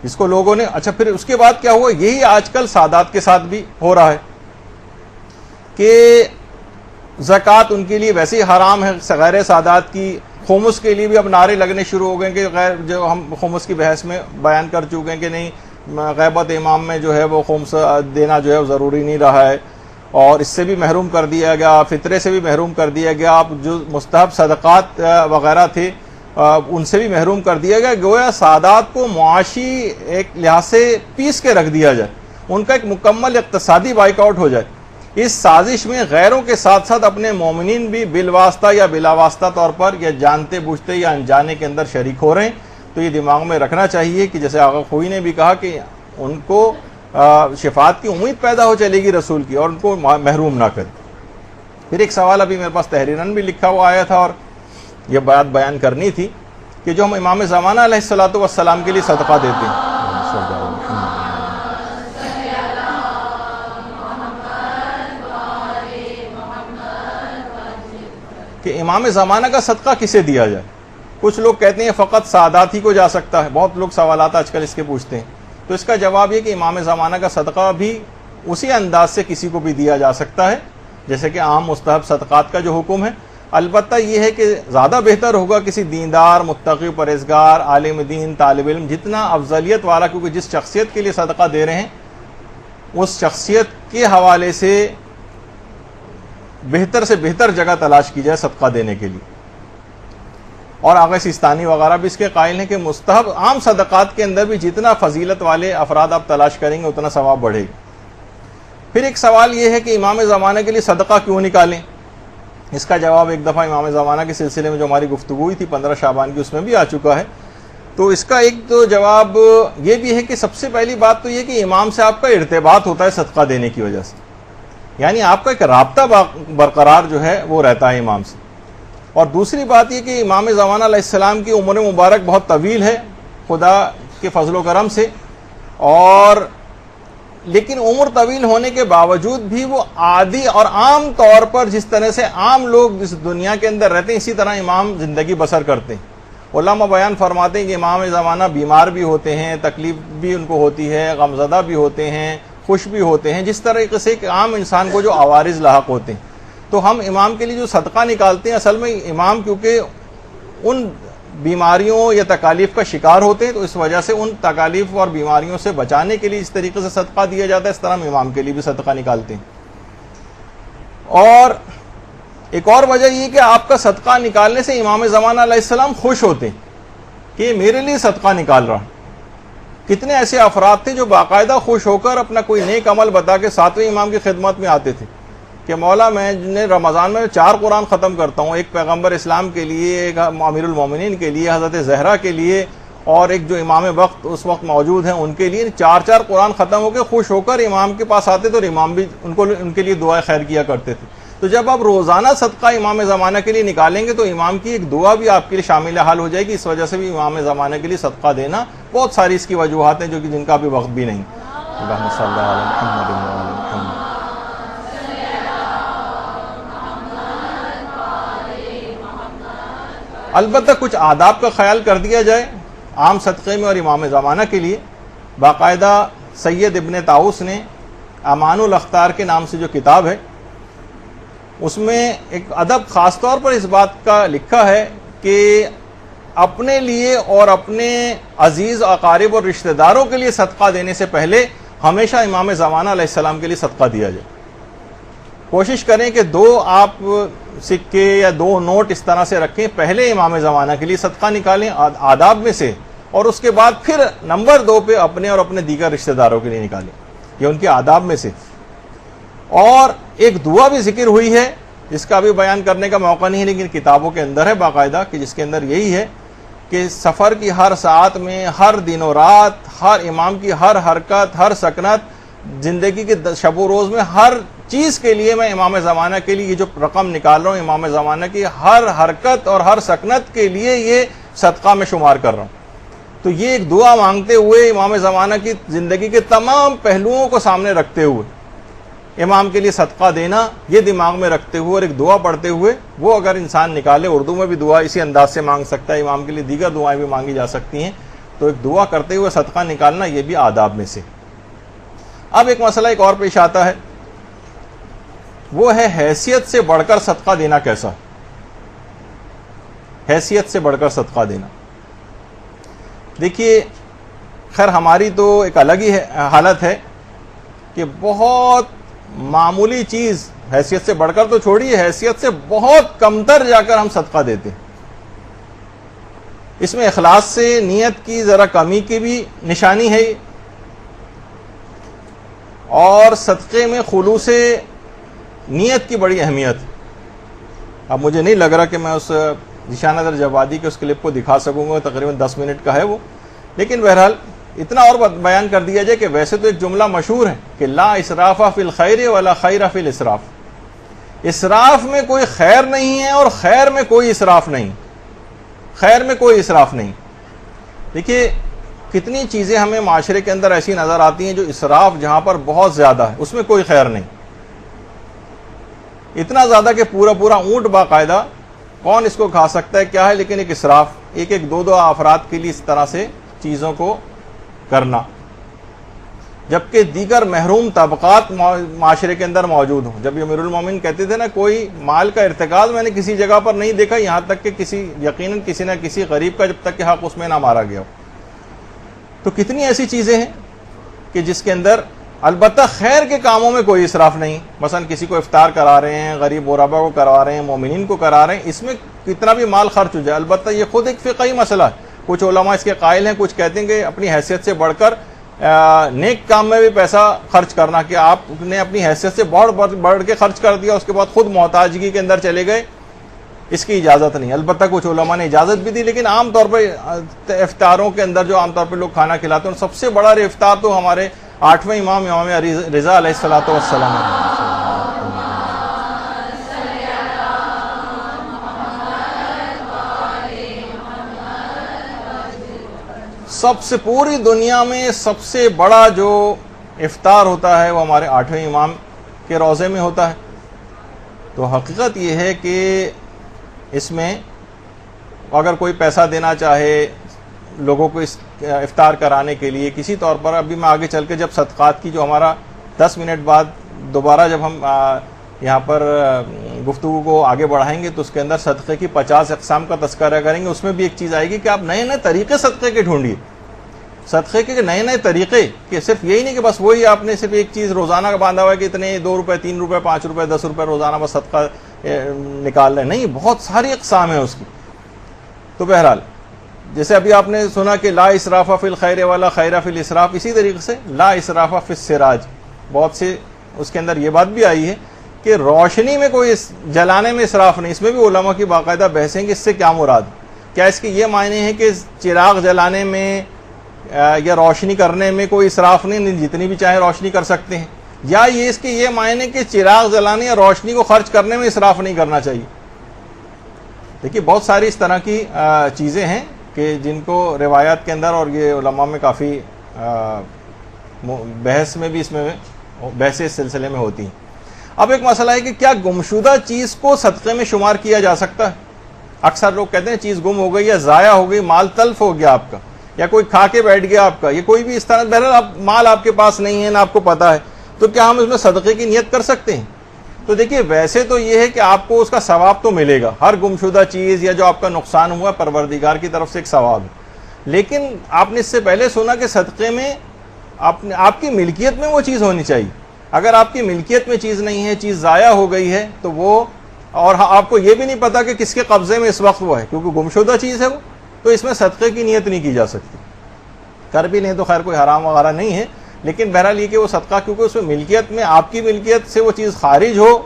جس کو لوگوں نے. اچھا پھر اس کے بعد کیا ہوا؟ یہی آج کل سادات کے ساتھ بھی ہو رہا ہے کہ زکوٰۃ ان کے لیے ویسے ہی حرام ہے غیر سادات کی. خمس کے لیے بھی اب نعرے لگنے شروع ہو گئے کہ غیر، جو ہم خمس کی بحث میں بیان کر چکے ہیں کہ نہیں، غیبت امام میں جو ہے وہ خمس دینا جو ہے وہ ضروری نہیں رہا ہے، اور اس سے بھی محروم کر دیا گیا، فطرے سے بھی محروم کر دیا گیا، اب جو مستحب صدقات وغیرہ تھے ان سے بھی محروم کر دیا گیا. گویا سادات کو معاشی ایک لحاظ سے پیس کے رکھ دیا جائے، ان کا ایک مکمل اقتصادی بائیک آؤٹ ہو جائے. اس سازش میں غیروں کے ساتھ ساتھ اپنے مومنین بھی بالواسطہ یا بلا واسطہ طور پر یا جانتے بوجھتے یا انجانے کے اندر شریک ہو رہے ہیں. تو یہ دماغ میں رکھنا چاہیے کہ جیسے آغا خوئی نے بھی کہا کہ ان کو شفاعت کی امید پیدا ہو چلے گی رسول کی، اور ان کو محروم نہ کرے. پھر ایک سوال ابھی میرے پاس تحریراً بھی لکھا ہوا آیا تھا اور یہ بات بیان کرنی تھی کہ جو ہم امام زمانہ علیہ الصلوۃ والسلام کے لیے صدقہ دیتے ہیں، کہ امام زمانہ کا صدقہ کسے دیا جائے. کچھ لوگ کہتے ہیں فقط سادات ہی کو جا سکتا ہے. بہت لوگ سوالات آج کل اس کے پوچھتے ہیں، تو اس کا جواب یہ کہ امام زمانہ کا صدقہ بھی اسی انداز سے کسی کو بھی دیا جا سکتا ہے جیسے کہ عام مستحب صدقات کا جو حکم ہے. البتہ یہ ہے کہ زیادہ بہتر ہوگا کسی دیندار، متقی، پرہیزگار، عالم دین، طالب علم، جتنا افضلیت والا، کیونکہ جس شخصیت کے لیے صدقہ دے رہے ہیں اس شخصیت کے حوالے سے بہتر سے بہتر جگہ تلاش کی جائے صدقہ دینے کے لیے. اور آغا سیستانی وغیرہ بھی اس کے قائل ہیں کہ مستحب عام صدقات کے اندر بھی جتنا فضیلت والے افراد آپ تلاش کریں گے اتنا ثواب بڑھے گا. پھر ایک سوال یہ ہے کہ امام زمانہ کے لیے صدقہ کیوں نکالیں؟ اس کا جواب ایک دفعہ امام زمانہ کے سلسلے میں جو ہماری گفتگو ہوئی تھی 15 شعبان کی، اس میں بھی آ چکا ہے. تو اس کا ایک تو جواب یہ بھی ہے کہ سب سے پہلی بات تو یہ کہ امام سے آپ کا ارتباط ہوتا ہے صدقہ دینے کی وجہ سے، یعنی آپ کا ایک رابطہ برقرار جو ہے وہ رہتا ہے امام سے. اور دوسری بات یہ کہ امام زمانہ علیہ السلام کی عمر مبارک بہت طویل ہے خدا کے فضل و کرم سے، اور لیکن عمر طویل ہونے کے باوجود بھی وہ عادی اور عام طور پر جس طرح سے عام لوگ اس دنیا کے اندر رہتے ہیں اسی طرح امام زندگی بسر کرتے ہیں. علماء بیان فرماتے ہیں کہ امام زمانہ بیمار بھی ہوتے ہیں، تکلیف بھی ان کو ہوتی ہے، غمزدہ بھی ہوتے ہیں، خوش بھی ہوتے ہیں، جس طریقے سے ایک عام انسان کو جو عوارض لاحق ہوتے ہیں. تو ہم امام کے لیے جو صدقہ نکالتے ہیں اصل میں امام کیونکہ ان بیماریوں یا تکالیف کا شکار ہوتے ہیں تو اس وجہ سے ان تکالیف اور بیماریوں سے بچانے کے لیے اس طریقے سے صدقہ دیا جاتا ہے. اس طرح ہم امام کے لیے بھی صدقہ نکالتے ہیں. اور ایک اور وجہ یہ کہ آپ کا صدقہ نکالنے سے امام زمانہ علیہ السلام خوش ہوتے ہیں کہ میرے لیے صدقہ نکال رہا. کتنے ایسے افراد تھے جو باقاعدہ خوش ہو کر اپنا کوئی نیک عمل بتا کے 7ویں امام کی خدمت میں آتے تھے کہ مولا میں رمضان میں 4 قرآن ختم کرتا ہوں، ایک پیغمبر اسلام کے لیے، ایک امیر المومنین کے لیے، حضرت زہرا کے لیے، اور ایک جو امام وقت اس وقت موجود ہیں ان کے لیے 4 قرآن ختم ہو کے خوش ہو کر امام کے پاس آتے تھے اور امام بھی ان کے لیے دعائیں خیر کیا کرتے تھے. تو جب آپ روزانہ صدقہ امام زمانہ کے لیے نکالیں گے تو امام کی ایک دعا بھی آپ کے لیے شامل حال ہو جائے گی. اس وجہ سے بھی امام زمانہ کے لیے صدقہ دینا بہت ساری اس کی وجوہات ہیں جو کہ جن کا بھی وقت بھی نہیں. اللہم صلی علی محمد و علی محمد. البتہ کچھ آداب کا خیال کر دیا جائے عام صدقے میں اور امام زمانہ کے لیے. باقاعدہ سید ابن طاؤس نے امان الاختار کے نام سے جو کتاب ہے اس میں ایک ادب خاص طور پر اس بات کا لکھا ہے کہ اپنے لیے اور اپنے عزیز اقارب اور رشتہ داروں کے لیے صدقہ دینے سے پہلے ہمیشہ امام زمانہ علیہ السلام کے لیے صدقہ دیا جائے. کوشش کریں کہ 2 آپ سکے یا 2 نوٹ اس طرح سے رکھیں, پہلے امام زمانہ کے لیے صدقہ نکالیں آداب میں سے, اور اس کے بعد پھر نمبر 2 پہ اپنے اور اپنے دیگر رشتہ داروں کے لیے نکالیں, یہ ان کے آداب میں سے. اور ایک دعا بھی ذکر ہوئی ہے جس کا بھی بیان کرنے کا موقع نہیں ہے لیکن کتابوں کے اندر ہے باقاعدہ, کہ جس کے اندر یہی ہے کہ سفر کی ہر ساعت میں, ہر دن و رات, ہر امام کی ہر حرکت, ہر سکنت, زندگی کے شب و روز میں ہر چیز کے لیے میں امام زمانہ کے لیے یہ جو رقم نکال رہا ہوں, امام زمانہ کی ہر حرکت اور ہر سکنت کے لیے یہ صدقہ میں شمار کر رہا ہوں. تو یہ ایک دعا مانگتے ہوئے امام زمانہ کی زندگی کے تمام پہلوؤں کو سامنے رکھتے ہوئے امام کے لیے صدقہ دینا, یہ دماغ میں رکھتے ہوئے اور ایک دعا پڑھتے ہوئے, وہ اگر انسان نکالے, اردو میں بھی دعا اسی انداز سے مانگ سکتا ہے, امام کے لیے دیگر دعائیں بھی مانگی جا سکتی ہیں, تو ایک دعا کرتے ہوئے صدقہ نکالنا یہ بھی آداب میں سے. اب ایک مسئلہ ایک اور پیش آتا ہے, وہ ہے حیثیت سے بڑھ کر صدقہ دینا کیسا. حیثیت سے بڑھ کر صدقہ دینا, دیکھیے خیر ہماری تو ایک الگ ہی حالت ہے کہ بہت معمولی چیز, حیثیت سے بڑھ کر تو چھوڑیے, حیثیت سے بہت کمتر جا کر ہم صدقہ دیتے. اس میں اخلاص سے نیت کی ذرا کمی کی بھی نشانی ہے, اور صدقے میں خلوص نیت کی بڑی اہمیت. اب مجھے نہیں لگ رہا کہ میں اس ذیشان اظہر جوادی کے اس کلپ کو دکھا سکوں گا, تقریباً 10 منٹ کا ہے وہ, لیکن بہرحال اتنا اور بیان کر دیا جائے کہ ویسے تو ایک جملہ مشہور ہے کہ لا اسراف فی الخیر ولا خیر فی الاسراف. اسراف میں کوئی خیر نہیں ہے اور خیر میں کوئی اسراف نہیں, خیر میں کوئی اسراف نہیں. دیکھیے کتنی چیزیں ہمیں معاشرے کے اندر ایسی نظر آتی ہیں جو اسراف جہاں پر بہت زیادہ ہے اس میں کوئی خیر نہیں, اتنا زیادہ کہ پورا اونٹ باقاعدہ کون اس کو کھا سکتا ہے کیا ہے, لیکن ایک اسراف, ایک 2 افراد کے لیے اس طرح سے چیزوں کو کرنا, جبکہ دیگر محروم طبقات معاشرے کے اندر موجود ہوں. جب امیر المومنین کہتے تھے نا, کوئی مال کا ارتکاز میں نے کسی جگہ پر نہیں دیکھا یہاں تک کہ یقیناً کسی نہ کسی غریب کا جب تک کہ حق اس میں نہ مارا گیا ہو. تو کتنی ایسی چیزیں ہیں کہ جس کے اندر البتہ خیر کے کاموں میں کوئی اسراف نہیں. مثلا کسی کو افطار کرا رہے ہیں, غریب غربا کو کروا رہے ہیں, مومنین کو کرا رہے ہیں, اس میں کتنا بھی مال خرچ ہو جائے, البتہ یہ خود ایک فقہی مسئلہ ہے. کچھ علماء اس کے قائل ہیں, کچھ کہتے ہیں کہ اپنی حیثیت سے بڑھ کر نیک کام میں بھی پیسہ خرچ کرنا, کہ آپ نے اپنی حیثیت سے بڑھ کے خرچ کر دیا, اس کے بعد خود محتاجگی کے اندر چلے گئے, اس کی اجازت نہیں. البتہ کچھ علماء نے اجازت بھی دی, لیکن عام طور پر افطاروں کے اندر جو عام طور پہ لوگ کھانا کھلاتے ہیں, سب سے بڑا افطار تو ہمارے 8ویں امام رضا علیہ الصلوۃ والسلام ہے. سب سے پوری دنیا میں سب سے بڑا جو افطار ہوتا ہے وہ ہمارے 8ویں امام کے روضے میں ہوتا ہے. تو حقیقت یہ ہے کہ اس میں اگر کوئی پیسہ دینا چاہے لوگوں کو اس افطار کرانے کے لیے کسی طور پر, ابھی میں آگے چل کے جب صدقات کی جو ہمارا 10 منٹ بعد دوبارہ جب ہم یہاں پر گفتگو کو آگے بڑھائیں گے تو اس کے اندر صدقے کی 50 اقسام کا تذکرہ کریں گے. اس میں بھی ایک چیز آئے گی کہ آپ نئے نئے طریقے صدقے کے ڈھونڈیے, صدقے کے نئے نئے طریقے, کہ صرف یہی نہیں کہ بس وہی آپ نے صرف ایک چیز روزانہ کا باندھا ہوا ہے کہ اتنے 2 روپے 3 روپے 5 روپے 10 روپے روزانہ بس صدقہ نکال رہے ہیں. نہیں, بہت ساری اقسام ہیں اس کی. تو بہرحال جیسے ابھی آپ نے سنا کہ لا اسراف فی الخیر ولا خیر فی الاسراف, اسی طریقے سے لا اسراف فی السراج, بہت سے اس کے اندر یہ بات بھی آئی ہے کہ روشنی میں کوئی جلانے میں اسراف نہیں. اس میں بھی علماء کی باقاعدہ بحثیں کہ اس سے کیا مراد, کیا اس کے یہ معنی ہے کہ چراغ جلانے میں یا روشنی کرنے میں کوئی اسراف نہیں, جتنی بھی چاہے روشنی کر سکتے ہیں, یا یہ اس کے یہ معنی کہ چراغ جلانے یا روشنی کو خرچ کرنے میں اسراف نہیں کرنا چاہیے. دیکھیے بہت ساری اس طرح کی چیزیں ہیں کہ جن کو روایات کے اندر اور یہ علماء میں کافی بحث میں بھی اس میں بحث اس سلسلے میں ہوتی ہیں. اب ایک مسئلہ ہے کہ کیا گمشدہ چیز کو صدقے میں شمار کیا جا سکتا ہے؟ اکثر لوگ کہتے ہیں چیز گم ہو گئی یا ضائع ہو گئی، مال تلف ہو گیا آپ کا، یا کوئی کھا کے بیٹھ گیا آپ کا، یہ کوئی بھی اس طرح، بہرحال مال آپ کے پاس نہیں ہے نہ آپ کو پتا ہے، تو کیا ہم اس میں صدقے کی نیت کر سکتے ہیں؟ تو دیکھیے ویسے تو یہ ہے کہ آپ کو اس کا ثواب تو ملے گا، ہر گمشدہ چیز یا جو آپ کا نقصان ہوا پروردگار کی طرف سے ایک ثواب ہے. لیکن آپ نے اس سے پہلے سنا کہ صدقے میں آپ کی ملکیت میں وہ چیز ہونی چاہیے. اگر آپ کی ملکیت میں چیز نہیں ہے، چیز ضائع ہو گئی ہے، تو وہ، اور آپ کو یہ بھی نہیں پتا کہ کس کے قبضے میں اس وقت وہ ہے، کیونکہ گمشدہ چیز ہے وہ، تو اس میں صدقے کی نیت نہیں کی جا سکتی. کر بھی نہیں تو خیر کوئی حرام وغیرہ نہیں ہے، لیکن بہرحال یہ کہ وہ صدقہ، کیونکہ اس میں ملکیت میں آپ کی ملکیت سے وہ چیز خارج ہو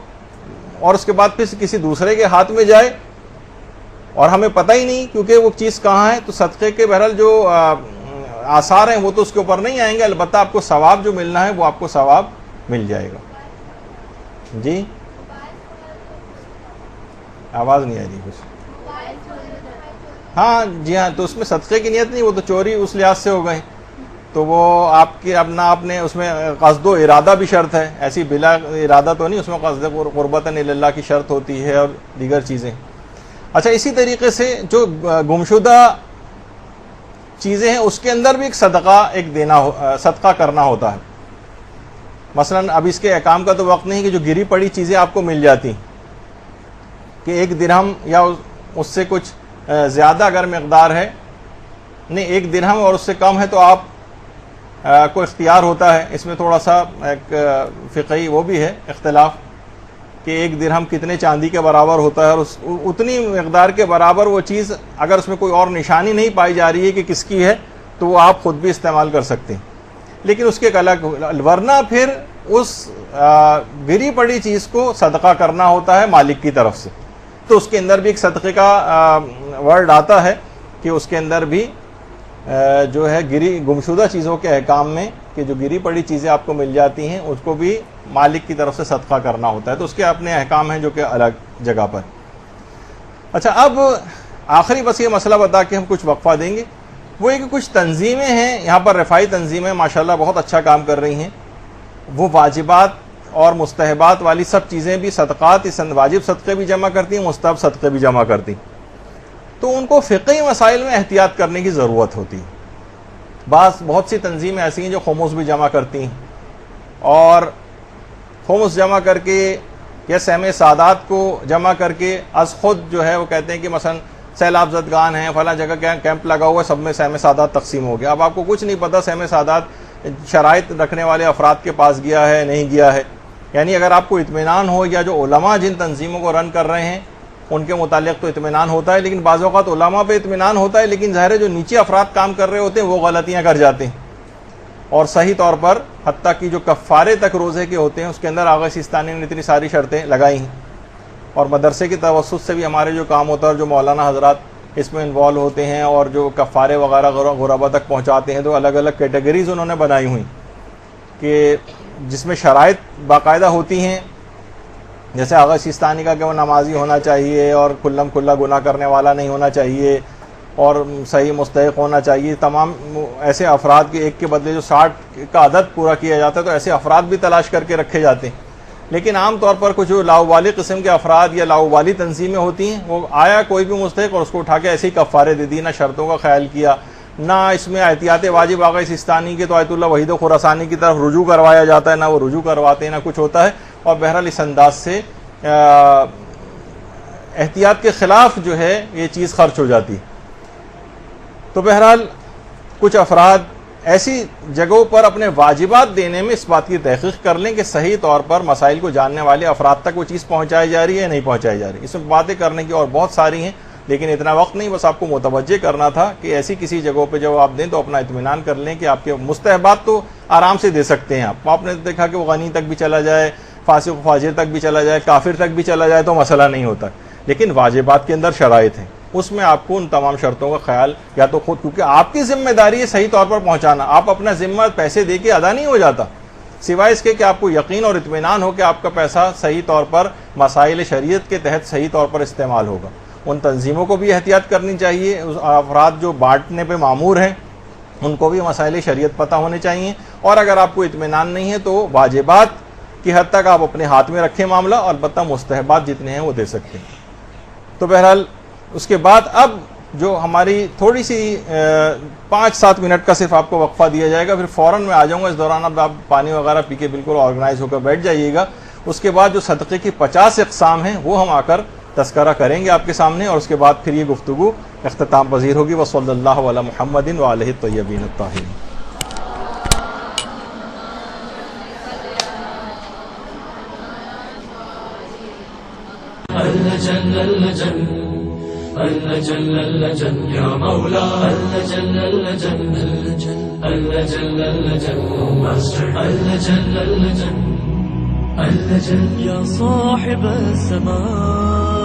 اور اس کے بعد پھر کسی دوسرے کے ہاتھ میں جائے اور ہمیں پتہ ہی نہیں کیونکہ وہ چیز کہاں ہے، تو صدقے کے بہرحال جو آثار ہیں وہ تو اس کے اوپر نہیں آئیں گے، البتہ آپ کو ثواب جو ملنا ہے وہ آپ کو ثواب مل جائے گا. جی آواز نہیں آ رہی کچھ. ہاں جی ہاں، تو اس میں صدقے کی نیت نہیں، وہ تو چوری اس لحاظ سے ہو گئے، تو وہ آپ کی اپنا آپ نے اس میں قصد و ارادہ بھی شرط ہے، ایسی بلا ارادہ تو نہیں، اس میں قصد قربت اللہ کی شرط ہوتی ہے اور دیگر چیزیں. اچھا اسی طریقے سے جو گمشدہ چیزیں ہیں اس کے اندر بھی ایک صدقہ کرنا ہوتا ہے. مثلا اب اس کے احکام کا تو وقت نہیں کہ جو گری پڑی چیزیں آپ کو مل جاتی کہ 1 درہم یا اس سے کچھ زیادہ اگر مقدار ہے، نہیں 1 درہم اور اس سے کم ہے تو آپ کو اختیار ہوتا ہے. اس میں تھوڑا سا ایک فقہی وہ بھی ہے اختلاف کہ 1 درہم کتنے چاندی کے برابر ہوتا ہے، اور اتنی مقدار کے برابر وہ چیز اگر اس میں کوئی اور نشانی نہیں پائی جا رہی ہے کہ کس کی ہے تو وہ آپ خود بھی استعمال کر سکتے ہیں. لیکن اس کے ایک الگ، ورنہ پھر اس گری پڑی چیز کو صدقہ کرنا ہوتا ہے مالک کی طرف سے. تو اس کے اندر بھی ایک صدقے کا ورڈ آتا ہے کہ اس کے اندر بھی جو ہے گمشدہ چیزوں کے احکام میں کہ جو گری پڑی چیزیں آپ کو مل جاتی ہیں اس کو بھی مالک کی طرف سے صدقہ کرنا ہوتا ہے. تو اس کے اپنے احکام ہیں جو کہ الگ جگہ پر. اچھا اب آخری بس یہ مسئلہ بتا کے ہم کچھ وقفہ دیں گے، وہ یہ کہ کچھ تنظیمیں ہیں یہاں پر، رفاعی تنظیمیں ماشاءاللہ بہت اچھا کام کر رہی ہیں. وہ واجبات اور مستحبات والی سب چیزیں بھی، صدقات، واجب صدقے بھی جمع کرتی ہیں، مستحب صدقے بھی جمع کرتی ہیں. تو ان کو فقہی مسائل میں احتیاط کرنے کی ضرورت ہوتی ہے. بہت سی تنظیمیں ایسی ہیں جو خمس بھی جمع کرتی ہیں، اور خمس جمع کر کے یا سہم سادات کو جمع کر کے از خود جو ہے وہ کہتے ہیں کہ مثلا سیلاب زدگان ہیں، فلاں جگہ کیمپ لگا ہوا ہے، سب میں سہم سادات تقسیم ہو گیا. اب آپ کو کچھ نہیں پتا سہم سادات شرائط رکھنے والے افراد کے پاس گیا ہے نہیں گیا ہے. یعنی اگر آپ کو اطمینان ہو، یا جو علماء جن تنظیموں کو رن کر رہے ہیں ان کے متعلق تو اطمینان ہوتا ہے، لیکن بعض اوقات علماء پہ اطمینان ہوتا ہے، لیکن ظاہر ہے جو نیچے افراد کام کر رہے ہوتے ہیں وہ غلطیاں کر جاتے ہیں. اور صحیح طور پر حتیٰ کہ جو کفارے تک روزے کے ہوتے ہیں اس کے اندر آغا سیستانی نے اتنی ساری شرطیں لگائی ہیں. اور مدرسے کی توسط سے بھی ہمارے جو کام ہوتا ہے اور جو مولانا حضرات اس میں انوالو ہوتے ہیں اور جو کفارے وغیرہ غربا تک پہنچاتے ہیں، تو الگ الگ کیٹیگریز انہوں نے بنائی ہوئی کہ جس میں شرائط باقاعدہ ہوتی ہیں، جیسے آغا سیستانی کا کہ وہ نمازی ہونا چاہیے اور کھلم کھلا گناہ کرنے والا نہیں ہونا چاہیے اور صحیح مستحق ہونا چاہیے. تمام ایسے افراد کے ایک کے بدلے جو 60 کا عدد پورا کیا جاتا ہے تو ایسے افراد بھی تلاش کر کے رکھے جاتے ہیں. لیکن عام طور پر کچھ لاؤبالی قسم کے افراد یا لاؤبالی تنظیمیں ہوتی ہیں، وہ آیا کوئی بھی مستحق اور اس کو اٹھا کے ایسے ہی کفارے دے دی، نہ شرطوں کا خیال کیا، نہ اس میں احتیاط واجب آغا سیستانی کے تو آیت اللہ وحید خراسانی کی طرف رجوع کروایا جاتا ہے، نہ وہ رجوع کرواتے ہیں نہ کچھ ہوتا ہے. اور بہرحال اس انداز سے احتیاط کے خلاف جو ہے یہ چیز خرچ ہو جاتی. تو بہرحال کچھ افراد ایسی جگہوں پر اپنے واجبات دینے میں اس بات کی تحقیق کر لیں کہ صحیح طور پر مسائل کو جاننے والے افراد تک وہ چیز پہنچائی جا رہی ہے یا نہیں پہنچائی جا رہی. اس میں باتیں کرنے کی اور بہت ساری ہیں، لیکن اتنا وقت نہیں، بس آپ کو متوجہ کرنا تھا کہ ایسی کسی جگہوں پہ جب آپ دیں تو اپنا اطمینان کر لیں کہ آپ کے مستحبات تو آرام سے دے سکتے ہیں. آپ نے دیکھا کہ وہ غنی تک بھی چلا جائے، فاسق و فاجر تک بھی چلا جائے، کافر تک بھی چلا جائے تو مسئلہ نہیں ہوتا. لیکن واجبات کے اندر شرائط ہیں، اس میں آپ کو ان تمام شرطوں کا خیال یا تو خود، کیونکہ آپ کی ذمہ داری ہے صحیح طور پر پہنچانا. آپ اپنا ذمہ پیسے دے کے ادا نہیں ہو جاتا، سوائے اس کے کہ آپ کو یقین اور اطمینان ہو کہ آپ کا پیسہ صحیح طور پر مسائل شریعت کے تحت صحیح طور پر استعمال ہوگا. ان تنظیموں کو بھی احتیاط کرنی چاہیے, اس افراد جو بانٹنے پہ مامور ہیں ان کو بھی مسائل شریعت پتہ ہونے چاہیے, اور اگر آپ کو اطمینان نہیں ہے تو واجبات کی حد تک آپ اپنے ہاتھ میں رکھیں معاملہ, اور البتہ مستحبات جتنے ہیں وہ دے سکتے ہیں. تو بہرحال اس کے بعد اب جو ہماری تھوڑی سی 5-7 منٹ کا صرف آپ کو وقفہ دیا جائے گا, پھر فوراً میں آ جاؤں گا. اس دوران اب آپ پانی وغیرہ پی کے بالکل آرگنائز ہو کر بیٹھ جائیے گا. اس کے بعد جو صدقے کی 50 اقسام ہیں وہ ہم آ کر تذکرہ کریں گے آپ کے سامنے, اور اس کے بعد پھر یہ گفتگو اختتام پذیر ہوگی. وصلی اللہ علی محمد وآلہ الطیبین الطاہرین. اللجن اللجن اللجن اللجن يا مولا اللجن اللجن اللجن اللجن اللجن اللجن اللجن يا صاحب السماء